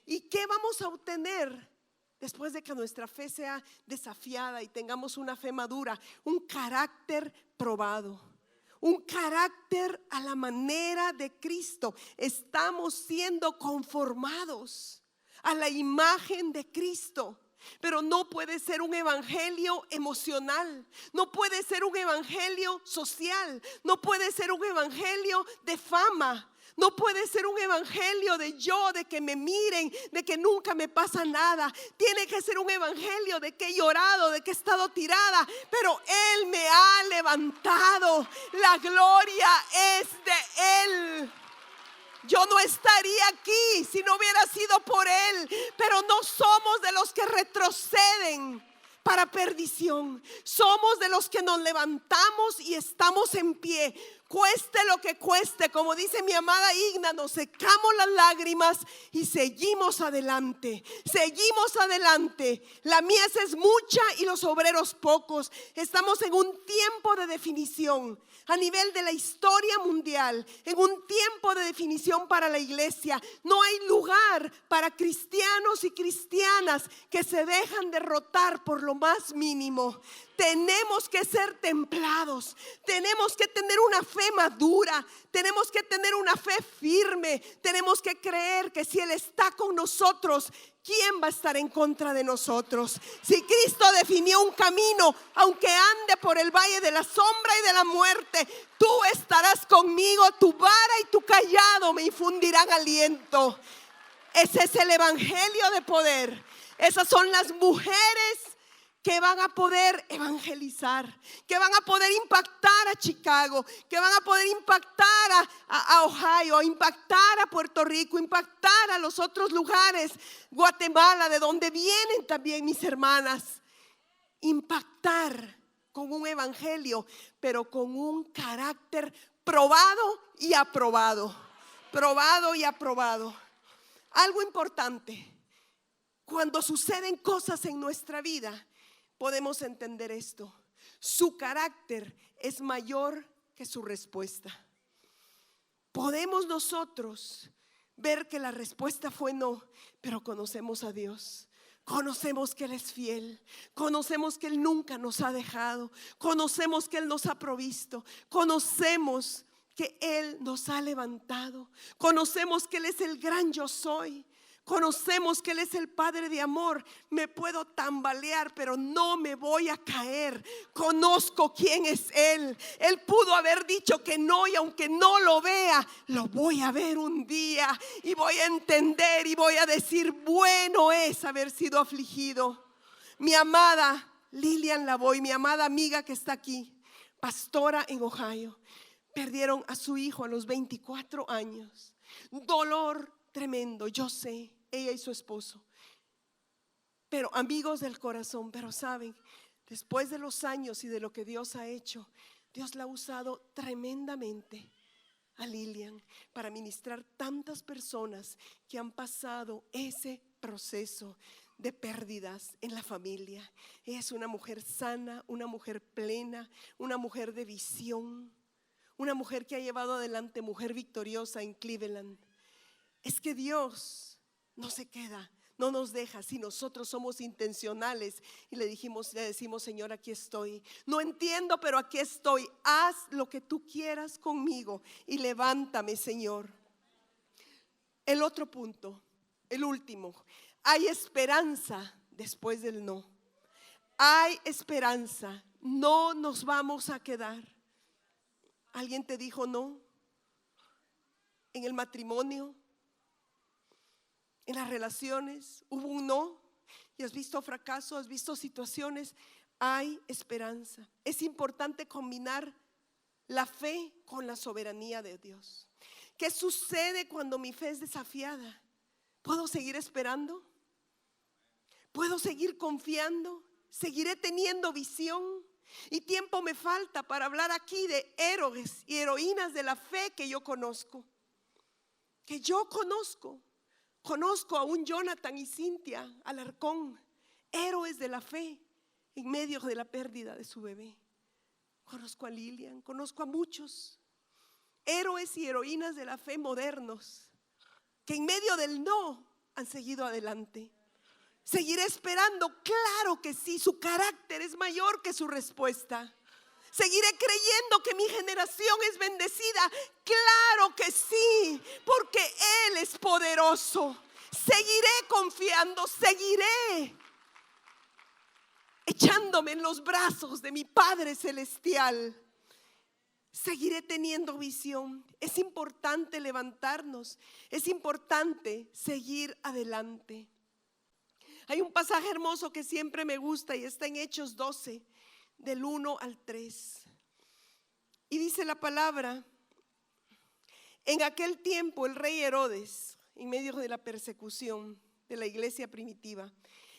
¿Y qué vamos a obtener después de que nuestra fe sea desafiada y tengamos una fe madura? Un carácter probado, un carácter a la manera de Cristo. Estamos siendo conformados a la imagen de Cristo. Pero no puede ser un evangelio emocional, no puede ser un evangelio social, no puede ser un evangelio de fama. No puede ser un evangelio de yo, de que me miren, de que nunca me pasa nada. Tiene que ser un evangelio de que he llorado, de que he estado tirada, pero Él me ha levantado. La gloria es de Él. Yo no estaría aquí si no hubiera sido por Él. Pero no somos de los que retroceden para perdición. Somos de los que nos levantamos y estamos en pie. Cueste lo que cueste, como dice mi amada Igna, nos secamos las lágrimas y seguimos adelante. Seguimos adelante. La mies es mucha y los obreros pocos. Estamos en un tiempo de definición a nivel de la historia mundial, en un tiempo de definición para la iglesia. No hay lugar para cristianos y cristianas que se dejan derrotar por lo más mínimo. Tenemos que ser templados, tenemos que tener una fe madura, tenemos que tener una fe firme, tenemos que creer que si Él está con nosotros, ¿quién va a estar en contra de nosotros? Si Cristo definió un camino, aunque ande por el valle de la sombra y de la muerte, tú estarás conmigo, tu vara y tu cayado me infundirán aliento. Ese es el evangelio de poder. Esas son las mujeres que van a poder evangelizar, que van a poder impactar a Chicago, que van a poder impactar a Ohio, impactar a Puerto Rico, impactar a los otros lugares, Guatemala, de donde vienen también mis hermanas. Impactar con un evangelio, pero con un carácter probado y aprobado. Probado y aprobado. Algo importante, cuando suceden cosas en nuestra vida, podemos entender esto: su carácter es mayor que su respuesta. Podemos nosotros ver que la respuesta fue no, pero conocemos a Dios. Conocemos que Él es fiel, conocemos que Él nunca nos ha dejado, conocemos que Él nos ha provisto, conocemos que Él nos ha levantado, conocemos que Él es el gran yo soy, conocemos que Él es el Padre de amor. Me puedo tambalear, pero no me voy a caer. Conozco quién es Él. Él pudo haber dicho que no, y aunque no lo vea, lo voy a ver un día y voy a entender y voy a decir: bueno es haber sido afligido. Mi amada Lilian Lavoy, mi amada amiga que está aquí, pastora en Ohio, perdieron a su hijo a los 24 años. Dolor tremendo, yo sé, ella y su esposo, pero amigos del corazón. Pero saben, después de los años y de lo que Dios ha hecho, Dios la ha usado tremendamente a Lilian para ministrar tantas personas que han pasado ese proceso de pérdidas en la familia. Ella es una mujer sana, una mujer plena, una mujer de visión, una mujer que ha llevado adelante Mujer Victoriosa en Cleveland. Es que Dios no se queda, no nos deja si nosotros somos intencionales y le decimos: Señor, aquí estoy. No entiendo, pero aquí estoy. Haz lo que tú quieras conmigo y levántame, Señor. El otro punto, el último: hay esperanza después del no. Hay esperanza, no nos vamos a quedar. ¿Alguien te dijo no? En el matrimonio, en las relaciones, hubo un no y has visto fracaso, has visto situaciones. Hay esperanza. Es importante combinar la fe con la soberanía de Dios. ¿Qué sucede cuando mi fe es desafiada? ¿Puedo seguir esperando? ¿Puedo seguir confiando? ¿Seguiré teniendo visión? Y tiempo me falta para hablar aquí de héroes y heroínas de la fe que yo conozco. Que yo conozco. Conozco a un Jonathan y Cintia Alarcón, héroes de la fe en medio de la pérdida de su bebé. Conozco a Lilian, conozco a muchos héroes y heroínas de la fe modernos que en medio del no han seguido adelante. ¿Seguiré esperando? Claro que sí, su carácter es mayor que su respuesta. ¿Seguiré creyendo que mi generación es bendecida? Claro que sí, porque Él es poderoso. Seguiré confiando, seguiré echándome en los brazos de mi Padre Celestial. Seguiré teniendo visión. Es importante levantarnos, es importante seguir adelante. Hay un pasaje hermoso que siempre me gusta y está en Hechos 12, del 1 al 3. Y dice la palabra: en aquel tiempo el rey Herodes, en medio de la persecución de la iglesia primitiva,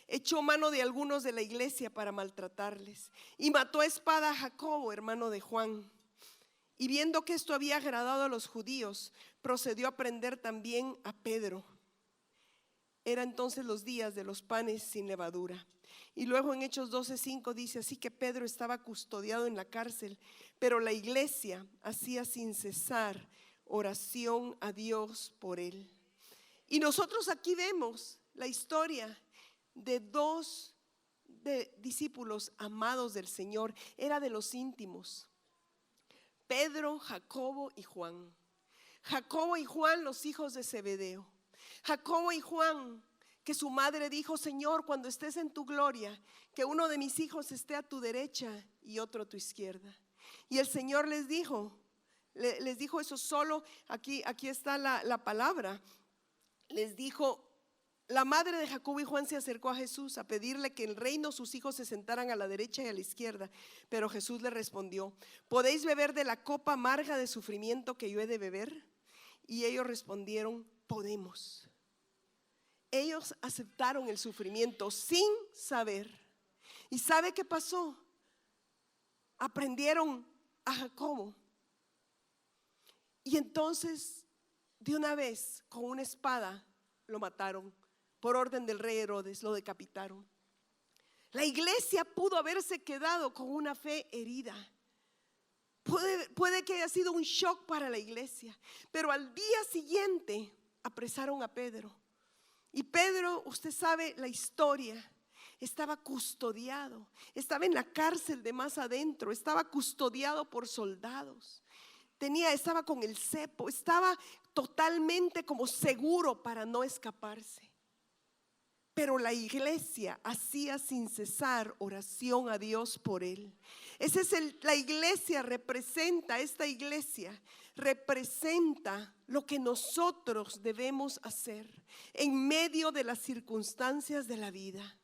echó mano de algunos de la iglesia para maltratarles y mató a espada a Jacobo, hermano de Juan. Y viendo que esto había agradado a los judíos, procedió a prender también a Pedro. Era entonces los días de los panes sin levadura. Y luego en Hechos 12:5 dice: así que Pedro estaba custodiado en la cárcel, pero la iglesia hacía sin cesar oración a Dios por él. Y nosotros aquí vemos la historia de dos discípulos amados del Señor. Era de los íntimos: Pedro, Jacobo y Juan. Jacobo y Juan, los hijos de Zebedeo. Jacobo y Juan, que su madre dijo: Señor, cuando estés en tu gloria, que uno de mis hijos esté a tu derecha y otro a tu izquierda. Y el Señor les dijo eso solo, aquí está la palabra. Les dijo: la madre de Jacobo y Juan se acercó a Jesús a pedirle que en el reino sus hijos se sentaran a la derecha y a la izquierda. Pero Jesús le respondió: ¿podéis beber de la copa amarga de sufrimiento que yo he de beber? Y ellos respondieron: podemos. Ellos aceptaron el sufrimiento sin saber. ¿Y sabe qué pasó? Aprendieron a Jacobo. Y entonces, de una vez, con una espada, lo mataron. Por orden del rey Herodes, lo decapitaron. La iglesia pudo haberse quedado con una fe herida. Puede que haya sido un shock para la iglesia. Pero al día siguiente apresaron a Pedro. Y Pedro, usted sabe la historia, estaba custodiado. Estaba en la cárcel de más adentro. Estaba custodiado por soldados. Estaba con el cepo. Estaba totalmente como seguro para no escaparse. Pero la iglesia hacía sin cesar oración a Dios por él. La iglesia representa, esta iglesia representa lo que nosotros debemos hacer en medio de las circunstancias de la vida.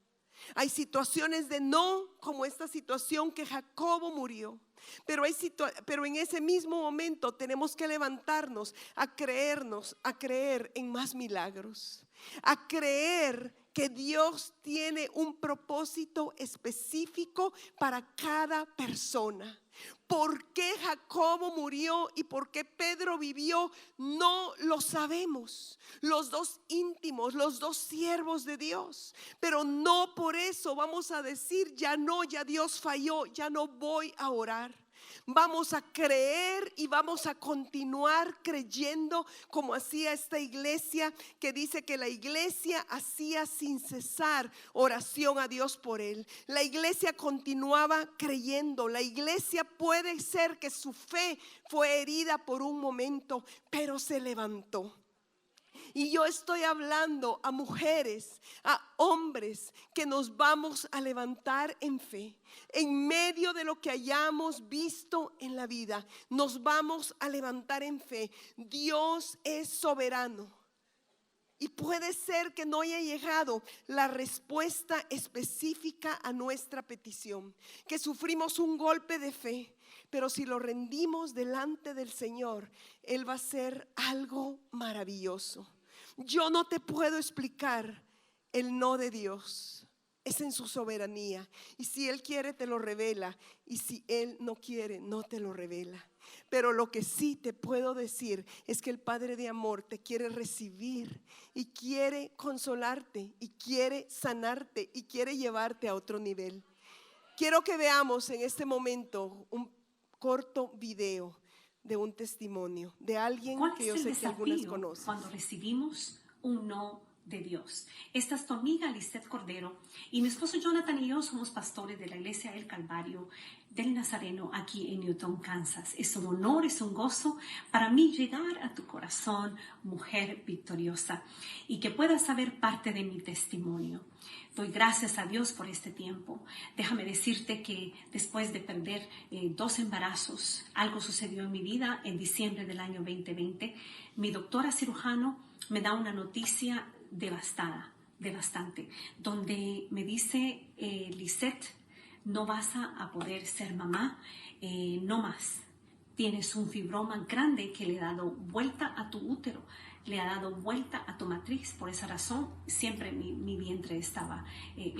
Hay situaciones de no, como esta situación que Jacobo murió. Pero en ese mismo momento tenemos que levantarnos a creer en más milagros, a creer que Dios tiene un propósito específico para cada persona. ¿Por qué Jacobo murió y por qué Pedro vivió? No lo sabemos. Los dos íntimos, los dos siervos de Dios. Pero no por eso vamos a decir: ya Dios falló, ya no voy a orar. Vamos a creer y vamos a continuar creyendo, como hacía esta iglesia, que dice que la iglesia hacía sin cesar oración a Dios por él. La iglesia continuaba creyendo. La iglesia, puede ser que su fe fue herida por un momento, pero se levantó. Y yo estoy hablando a mujeres, a hombres, que nos vamos a levantar en fe. En medio de lo que hayamos visto en la vida, nos vamos a levantar en fe. Dios es soberano. Y puede ser que no haya llegado la respuesta específica a nuestra petición, que sufrimos un golpe de fe. Pero si lo rendimos delante del Señor, Él va a hacer algo maravilloso. Yo no te puedo explicar el no de Dios. Es en su soberanía. Y si Él quiere, te lo revela. Y si Él no quiere, no te lo revela. Pero lo que sí te puedo decir es que el Padre de amor te quiere recibir y quiere consolarte y quiere sanarte y quiere llevarte a otro nivel. Quiero que veamos en este momento un corto video de un testimonio de alguien que yo sé que algunas conocen. Cuando recibimos un no de Dios. Esta es tu amiga Lisette Cordero y mi esposo Jonathan y yo somos pastores de la iglesia del Calvario del Nazareno aquí en Newton, Kansas. Es un honor, es un gozo para mí llegar a tu corazón, mujer victoriosa, y que puedas saber parte de mi testimonio. Doy gracias a Dios por este tiempo. Déjame decirte que después de perder 2 embarazos, algo sucedió en mi vida en diciembre del año 2020. Mi doctora cirujano me da una noticia devastante, donde me dice: Lisette, no vas a poder ser mamá, no más. Tienes un fibroma grande que le ha dado vuelta a tu útero, le ha dado vuelta a tu matriz. Por esa razón siempre mi vientre estaba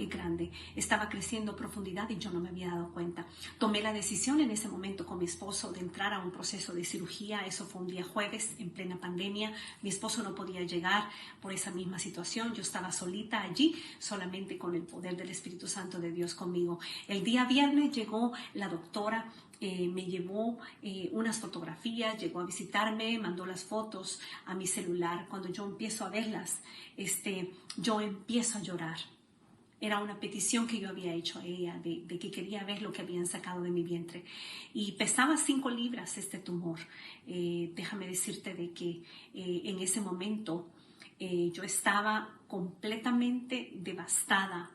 grande, estaba creciendo a profundidad y yo no me había dado cuenta. Tomé la decisión en ese momento con mi esposo de entrar a un proceso de cirugía. Eso fue un día jueves en plena pandemia. Mi esposo no podía llegar por esa misma situación. Yo estaba solita allí, solamente con el poder del Espíritu Santo de Dios conmigo. El día viernes llegó la doctora. Me llevó unas fotografías, llegó a visitarme, mandó las fotos a mi celular. Cuando yo empiezo a verlas, yo empiezo a llorar. Era una petición que yo había hecho a ella de que quería ver lo que habían sacado de mi vientre. Y pesaba 5 libras este tumor. Déjame decirte de que en ese momento yo estaba completamente devastada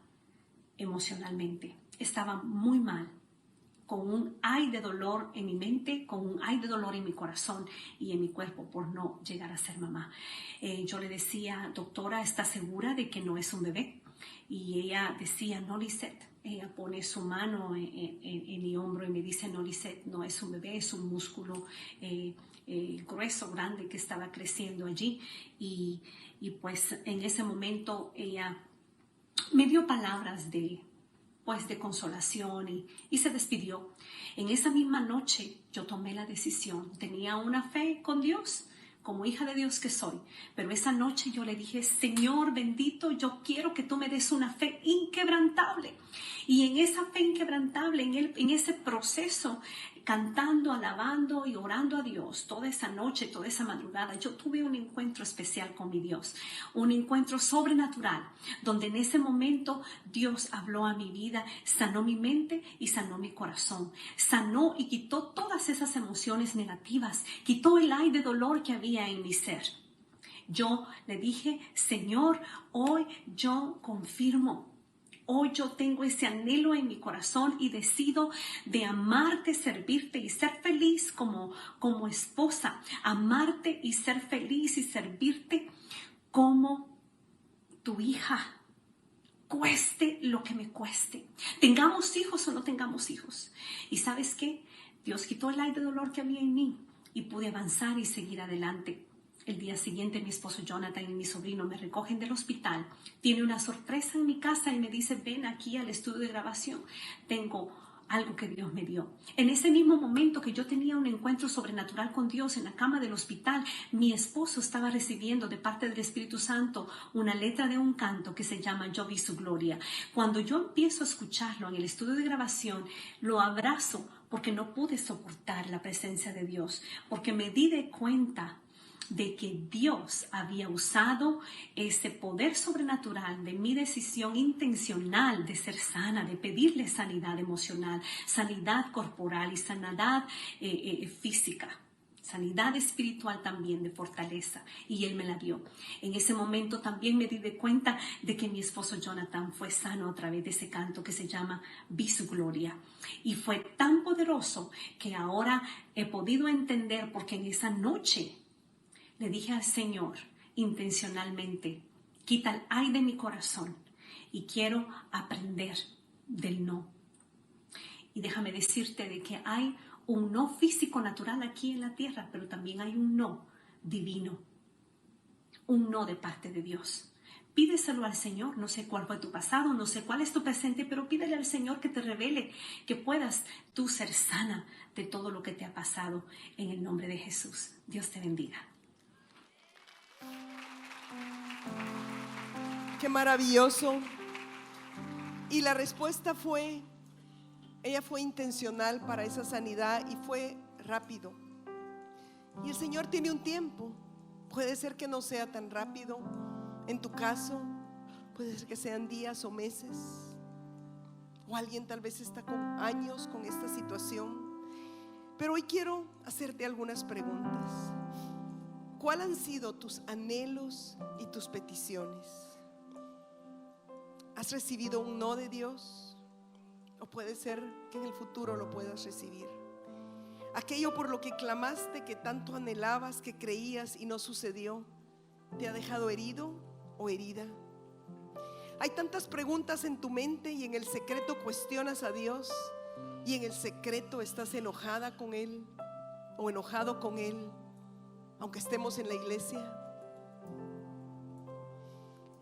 emocionalmente. Estaba muy mal. con un ay de dolor en mi mente, con un ay de dolor en mi corazón y en mi cuerpo por no llegar a ser mamá. Yo le decía, doctora, ¿está segura de que no es un bebé? Y ella decía, no, Lisette. Ella pone su mano en mi hombro y me dice, no, Lisette, no es un bebé, es un músculo grueso, grande que estaba creciendo allí. Y pues en ese momento ella me dio palabras de consolación y se despidió. En esa misma noche yo tomé la decisión, tenía una fe con Dios, como hija de Dios que soy, pero esa noche yo le dije, Señor bendito, yo quiero que tú me des una fe inquebrantable. Y en esa fe inquebrantable, en ese proceso, cantando, alabando y orando a Dios toda esa noche, toda esa madrugada, yo tuve un encuentro especial con mi Dios, un encuentro sobrenatural, donde en ese momento Dios habló a mi vida, sanó mi mente y sanó mi corazón, sanó y quitó todas esas emociones negativas, quitó el ay de dolor que había en mi ser. Yo le dije, Señor, hoy yo confirmo. Hoy yo tengo ese anhelo en mi corazón y decido de amarte, servirte y ser feliz como esposa. Amarte y ser feliz y servirte como tu hija. Cueste lo que me cueste. Tengamos hijos o no tengamos hijos. ¿Y sabes qué? Dios quitó el aire de dolor que había en mí y pude avanzar y seguir adelante. El día siguiente mi esposo Jonathan y mi sobrino me recogen del hospital. Tiene una sorpresa en mi casa y me dice, ven aquí al estudio de grabación. Tengo algo que Dios me dio. En ese mismo momento que yo tenía un encuentro sobrenatural con Dios en la cama del hospital, mi esposo estaba recibiendo de parte del Espíritu Santo una letra de un canto que se llama Yo vi su gloria. Cuando yo empiezo a escucharlo en el estudio de grabación, lo abrazo porque no pude soportar la presencia de Dios, porque me di de cuenta de que Dios había usado ese poder sobrenatural de mi decisión intencional de ser sana, de pedirle sanidad emocional, sanidad corporal y sanidad física, sanidad espiritual también de fortaleza, y Él me la dio. En ese momento también me di de cuenta de que mi esposo Jonathan fue sano a través de ese canto que se llama Vi su gloria, y fue tan poderoso que ahora he podido entender, porque en esa noche le dije al Señor intencionalmente, quita el ay de mi corazón y quiero aprender del no. Y déjame decirte de que hay un no físico natural aquí en la tierra, pero también hay un no divino, un no de parte de Dios. Pídeselo al Señor. No sé cuál fue tu pasado, no sé cuál es tu presente, pero pídele al Señor que te revele, que puedas tú ser sana de todo lo que te ha pasado en el nombre de Jesús. Dios te bendiga. Qué maravilloso. Y la respuesta fue, ella fue intencional para esa sanidad y fue rápido. Y el Señor tiene un tiempo. Puede ser que no sea tan rápido en tu caso, puede ser que sean días o meses, o alguien tal vez está con años con esta situación. Pero hoy quiero hacerte algunas preguntas. ¿Cuáles han sido tus anhelos y tus peticiones? ¿Has recibido un no de Dios? O puede ser que en el futuro lo puedas recibir. Aquello por lo que clamaste, que tanto anhelabas, que creías y no sucedió, ¿te ha dejado herido o herida? Hay tantas preguntas en tu mente y en el secreto cuestionas a Dios, y en el secreto estás enojada con Él o enojado con Él, aunque estemos en la iglesia.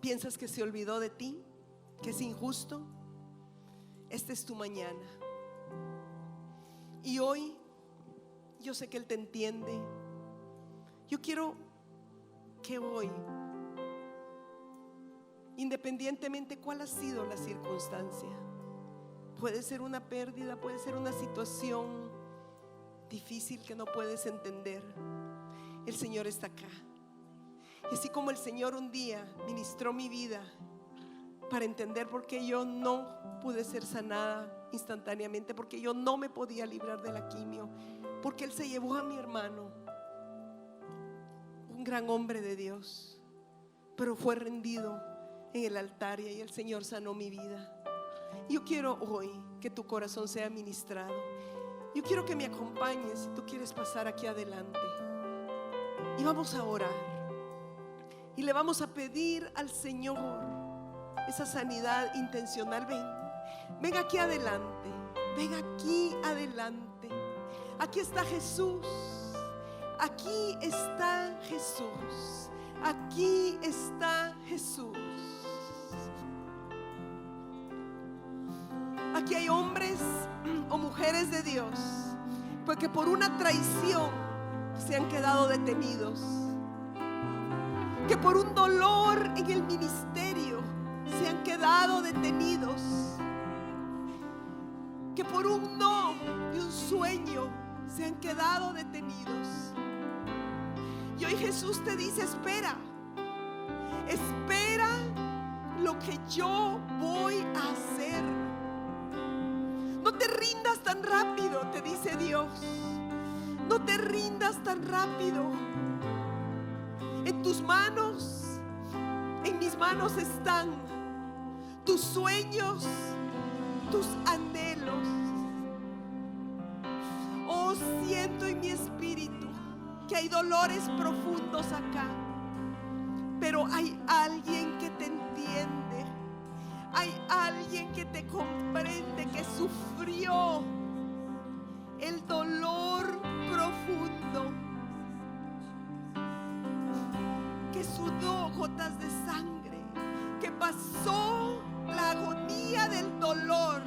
¿Piensas que se olvidó de ti? ¿Que es injusto? Esta es tu mañana. Y hoy yo sé que Él te entiende. Yo quiero que hoy, independientemente cuál ha sido la circunstancia, puede ser una pérdida, puede ser una situación difícil que no puedes entender, el Señor está acá. Y así como el Señor un día ministró mi vida para entender por qué yo no pude ser sanada instantáneamente, porque yo no me podía librar de la quimio, porque Él se llevó a mi hermano, un gran hombre de Dios, pero fue rendido en el altar y ahí el Señor sanó mi vida. Yo quiero hoy que tu corazón sea ministrado. Yo quiero que me acompañes, si tú quieres pasar aquí adelante, y vamos a orar y le vamos a pedir al Señor esa sanidad intencional. Ven aquí adelante, ven aquí adelante. Aquí está Jesús, aquí está Jesús, aquí está Jesús. Aquí hay hombres o mujeres de Dios, porque por una traición se han quedado detenidos, que por un dolor en el ministerio se han quedado detenidos, que por un no de un sueño se han quedado detenidos. Y hoy Jesús te dice: espera, espera lo que yo voy a hacer. No te rindas tan rápido, te dice Dios. No te rindas tan rápido. En tus manos, en mis manos están tus sueños, tus anhelos. Oh, siento en mi espíritu que hay dolores profundos acá, pero hay alguien que te entiende. Hay alguien que te comprende, que sufrió el dolor profundo, que sudó gotas de sangre, que pasó la agonía del dolor.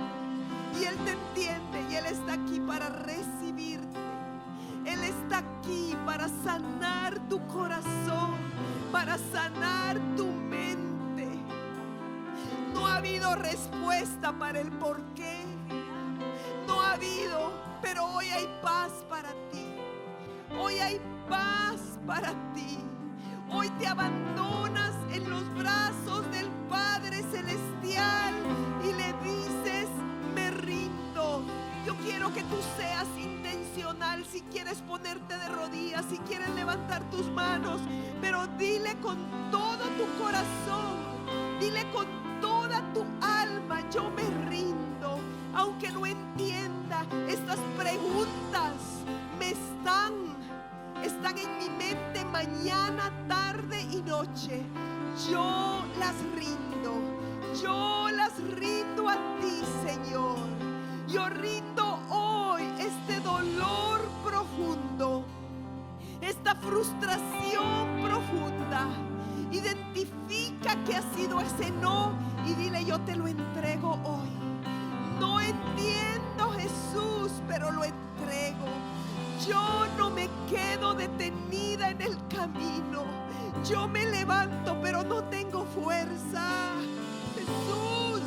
Y Él te entiende, y Él está aquí para recibirte. Él está aquí para sanar tu corazón, para sanar tu mente. No ha habido respuesta para el por qué. No ha habido, pero hoy hay paz para ti. Hoy hay paz para ti. Hoy te abandonas en los brazos del Padre Celestial y le dices: me rindo. Yo quiero que tú seas intencional. Si quieres ponerte de rodillas, si quieres levantar tus manos, pero dile con todo tu corazón, dile con toda tu alma: yo me rindo. Aunque no entienda, estas preguntas están en mi mente mañana, tarde y noche. Yo las rindo a ti, Señor. Yo rindo hoy este dolor profundo, esta frustración profunda. Identifica que ha sido ese no y dile: yo te lo entrego hoy. No entiendo, Jesús, pero lo entrego. Yo no me quedo detenida en el camino. Yo me levanto, pero no tengo fuerza. Jesús,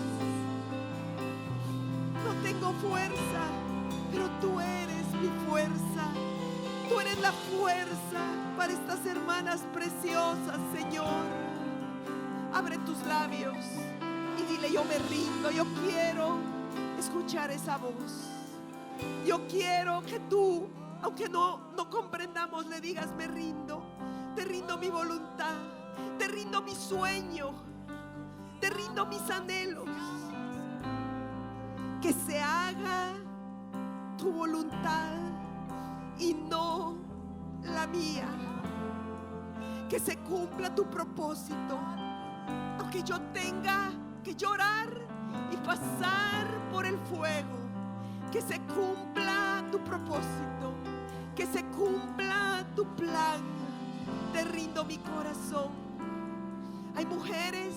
no tengo fuerza, pero tú eres mi fuerza. Tú eres la fuerza para estas hermanas preciosas, Señor. Abre tus labios y dile: yo me rindo. Yo quiero escuchar esa voz. Yo quiero que tú, aunque no comprendamos, le digas: me rindo. Te rindo mi voluntad, te rindo mi sueño, te rindo mis anhelos. Que se haga tu voluntad y no la mía. Que se cumpla tu propósito, aunque yo tenga que llorar y pasar por el fuego. Que se cumpla tu propósito, que se cumpla tu plan. Te rindo mi corazón. Hay mujeres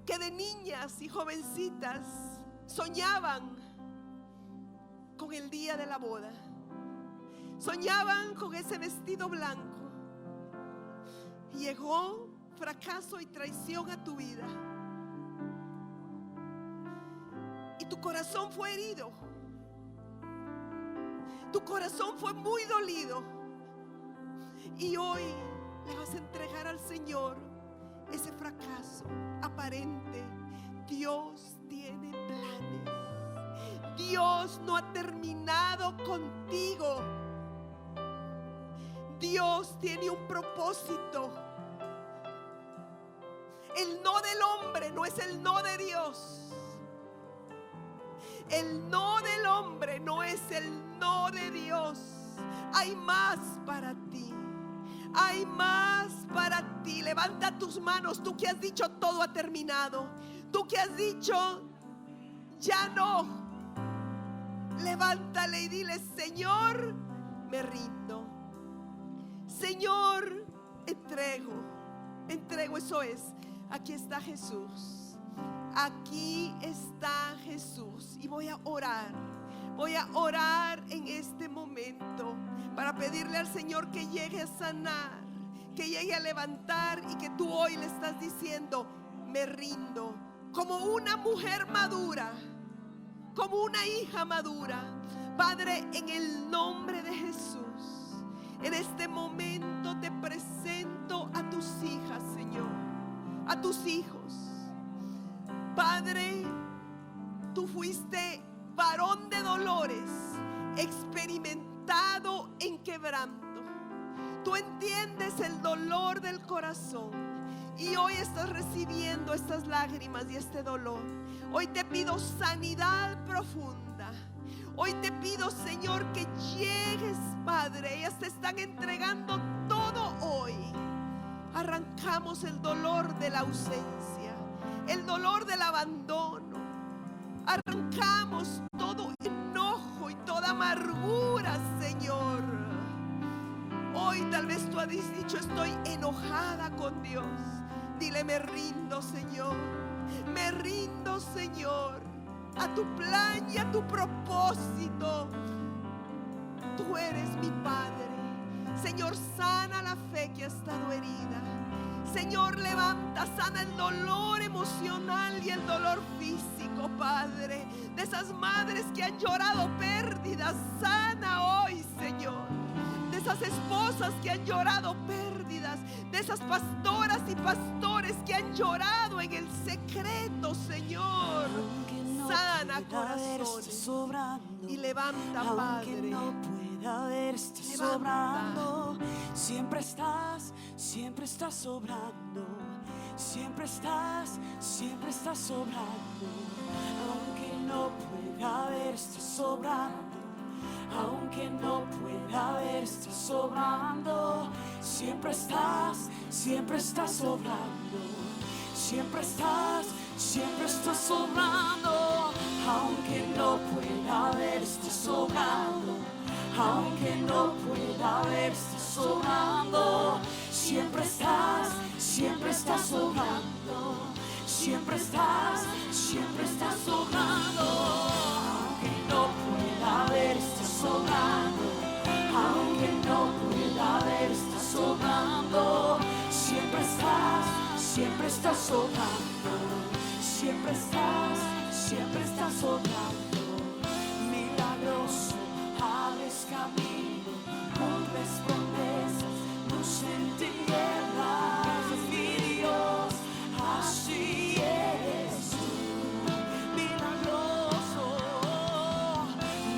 que de niñas y jovencitas soñaban con el día de la boda. Soñaban con ese vestido blanco. Llegó fracaso y traición a tu vida. Y tu corazón fue herido. Tu corazón fue muy dolido. Y hoy le vas a entregar al Señor ese fracaso aparente. Dios tiene planes. Dios no ha terminado contigo. Dios tiene un propósito. El no del hombre no es el no de Dios. El no del hombre no es el no de Dios. Hay más para ti. Hay más para ti. Levanta tus manos, tú que has dicho todo ha terminado. Tú que has dicho ya no. Levántale y dile: Señor, me rindo. Señor, entrego, eso es. Aquí está Jesús. Aquí está Jesús. Y voy a orar en este momento para pedirle al Señor que llegue a sanar, que llegue a levantar, y que tú hoy le estás diciendo: me rindo, como una mujer madura, como una hija madura. Padre, en el nombre de Jesús, en este momento te presento a tus hijas, Señor, a tus hijos. Padre, tú fuiste varón de dolores, experimentado en quebranto. Tú entiendes el dolor del corazón y hoy estás recibiendo estas lágrimas y este dolor. Hoy te pido sanidad profunda. Hoy te pido, Señor, que llegues, Padre. Ellas te están entregando todo hoy. Arrancamos el dolor de la ausencia, el dolor del abandono. Arrancamos todo enojo y toda amargura, Señor. Hoy tal vez tú has dicho: estoy enojada con Dios. Dile: me rindo, Señor. Me rindo, Señor, a tu plan y a tu propósito. Tú eres mi Padre. Señor, sana la fe que ha estado herida. Señor, levanta, sana el dolor emocional y el dolor físico, Padre, de esas madres que han llorado pérdidas. Sana hoy, Señor, de esas esposas que han llorado pérdidas, de esas pastoras y pastores que han llorado en el secreto, Señor. Sana corazones y levanta, Padre. No pueda verte sobrando, siempre estás sobrando, siempre estás sobrando. Aunque no pueda verte sobrando, aunque no pueda verte sobrando, siempre estás sobrando, siempre estás sobrando. Aunque no pueda verte sobrando, aunque no pueda verte sobrando, siempre estás sobrando, siempre estás sobrando. Aunque no pueda verte sobrando, aunque no pueda verte sobrando, siempre estás sobrando, siempre estás sobrando. Milagroso, abres camino, cumples promesas, luz en tinieblas, mi Dios, así eres tú. Milagroso,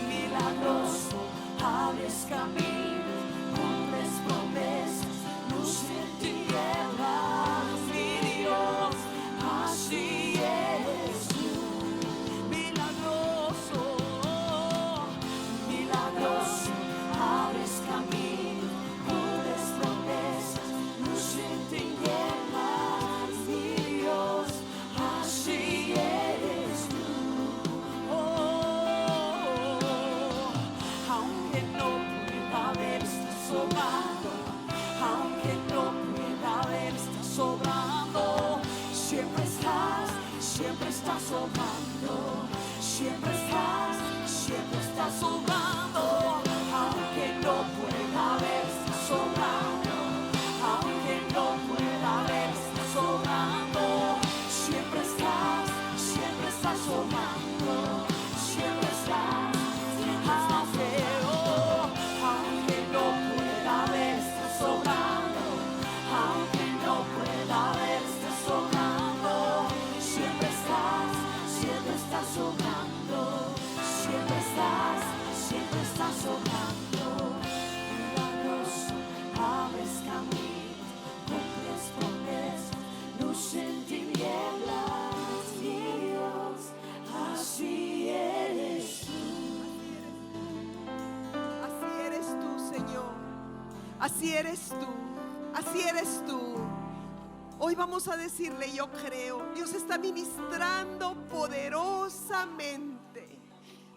milagroso, abres camino, cumples promesas, luz en tinieblas, mi Dios, así eres tú. Milagroso, milagroso, abres camino, cumples promesas, luz en tinieblas, mi Dios, así eres tú. Aunque no pueda verte sobrando, aunque no pueda verte sobrando, siempre estás sobrando, siempre estás sobrando. Aunque no pueda verte sobrando, aunque no pueda verte sobrando, siempre estás sobrando, siempre estás. Aunque no pueda verte sobrando, aunque no pueda verte sobrando, siempre estás sobrando, siempre estás Así eres tú, así eres tú. Hoy vamos a decirle: yo creo. Dios está ministrando poderosamente.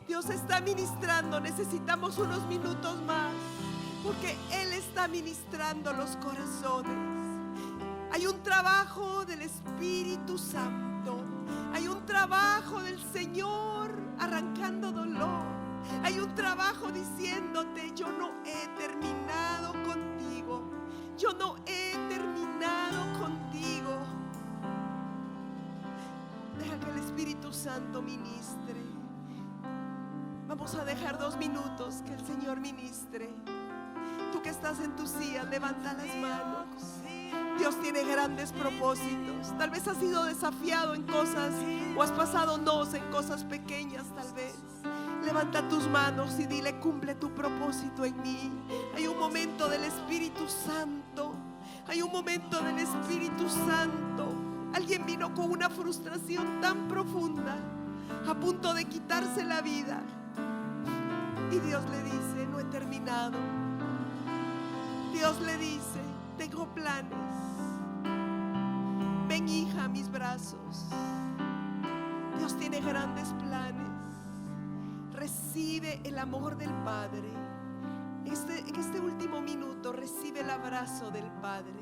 Dios está ministrando. Necesitamos unos minutos más, porque Él está ministrando los corazones. Hay un trabajo del Espíritu Santo. Hay un trabajo del Señor arrancando dolor. Hay un trabajo diciéndote: yo no he terminado contigo. Yo no he terminado contigo. Deja que el Espíritu Santo ministre. Vamos a dejar 2 minutos que el Señor ministre. Tú que estás en tu silla, levanta las manos. Dios tiene grandes propósitos. Tal vez has sido desafiado en cosas, o has pasado nos en cosas pequeñas tal vez. Levanta tus manos y dile: cumple tu propósito en mí. Hay un momento del Espíritu Santo. Hay un momento del Espíritu Santo. Alguien vino con una frustración tan profunda, a punto de quitarse la vida, y Dios le dice: no he terminado. Dios le dice: tengo planes. Ven, hija, a mis brazos. Dios tiene grandes planes. Recibe el amor del Padre. En este último minuto, recibe el abrazo del Padre.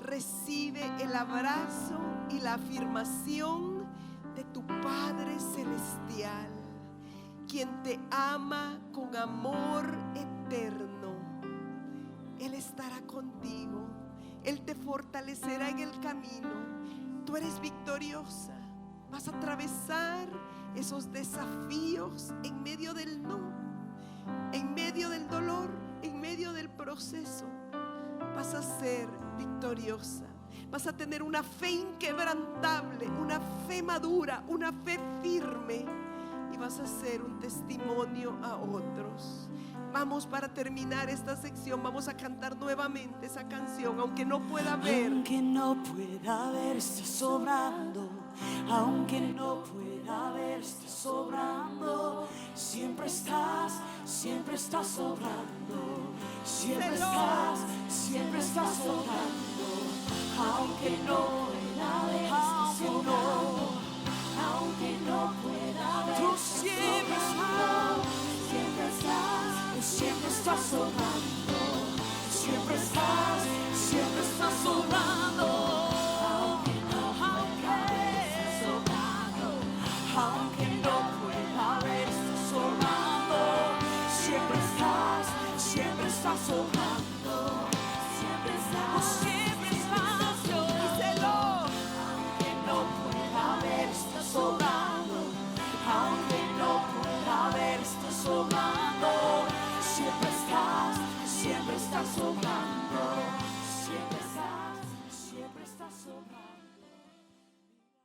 Recibe el abrazo y la afirmación de tu Padre Celestial, quien te ama con amor eterno. Él estará contigo. Él te fortalecerá en el camino. Tú eres victoriosa. Vas a atravesar esos desafíos en medio del no, en medio del dolor, en medio del proceso. Vas a ser victoriosa. Vas a tener una fe inquebrantable, una fe madura, una fe firme, y vas a ser un testimonio a otros. Vamos, para terminar esta sección, vamos a cantar nuevamente esa canción. Aunque no pueda ver, aunque no pueda ver, estás sobrando. Aunque no pueda ver, estás sobrando. Siempre estás sobrando. Siempre estás sobrando. Aunque no pueda ver, estás sobrando. Aunque no pueda ver, tú siempre estás. Siempre estás sobrando. Siempre estás sobrando.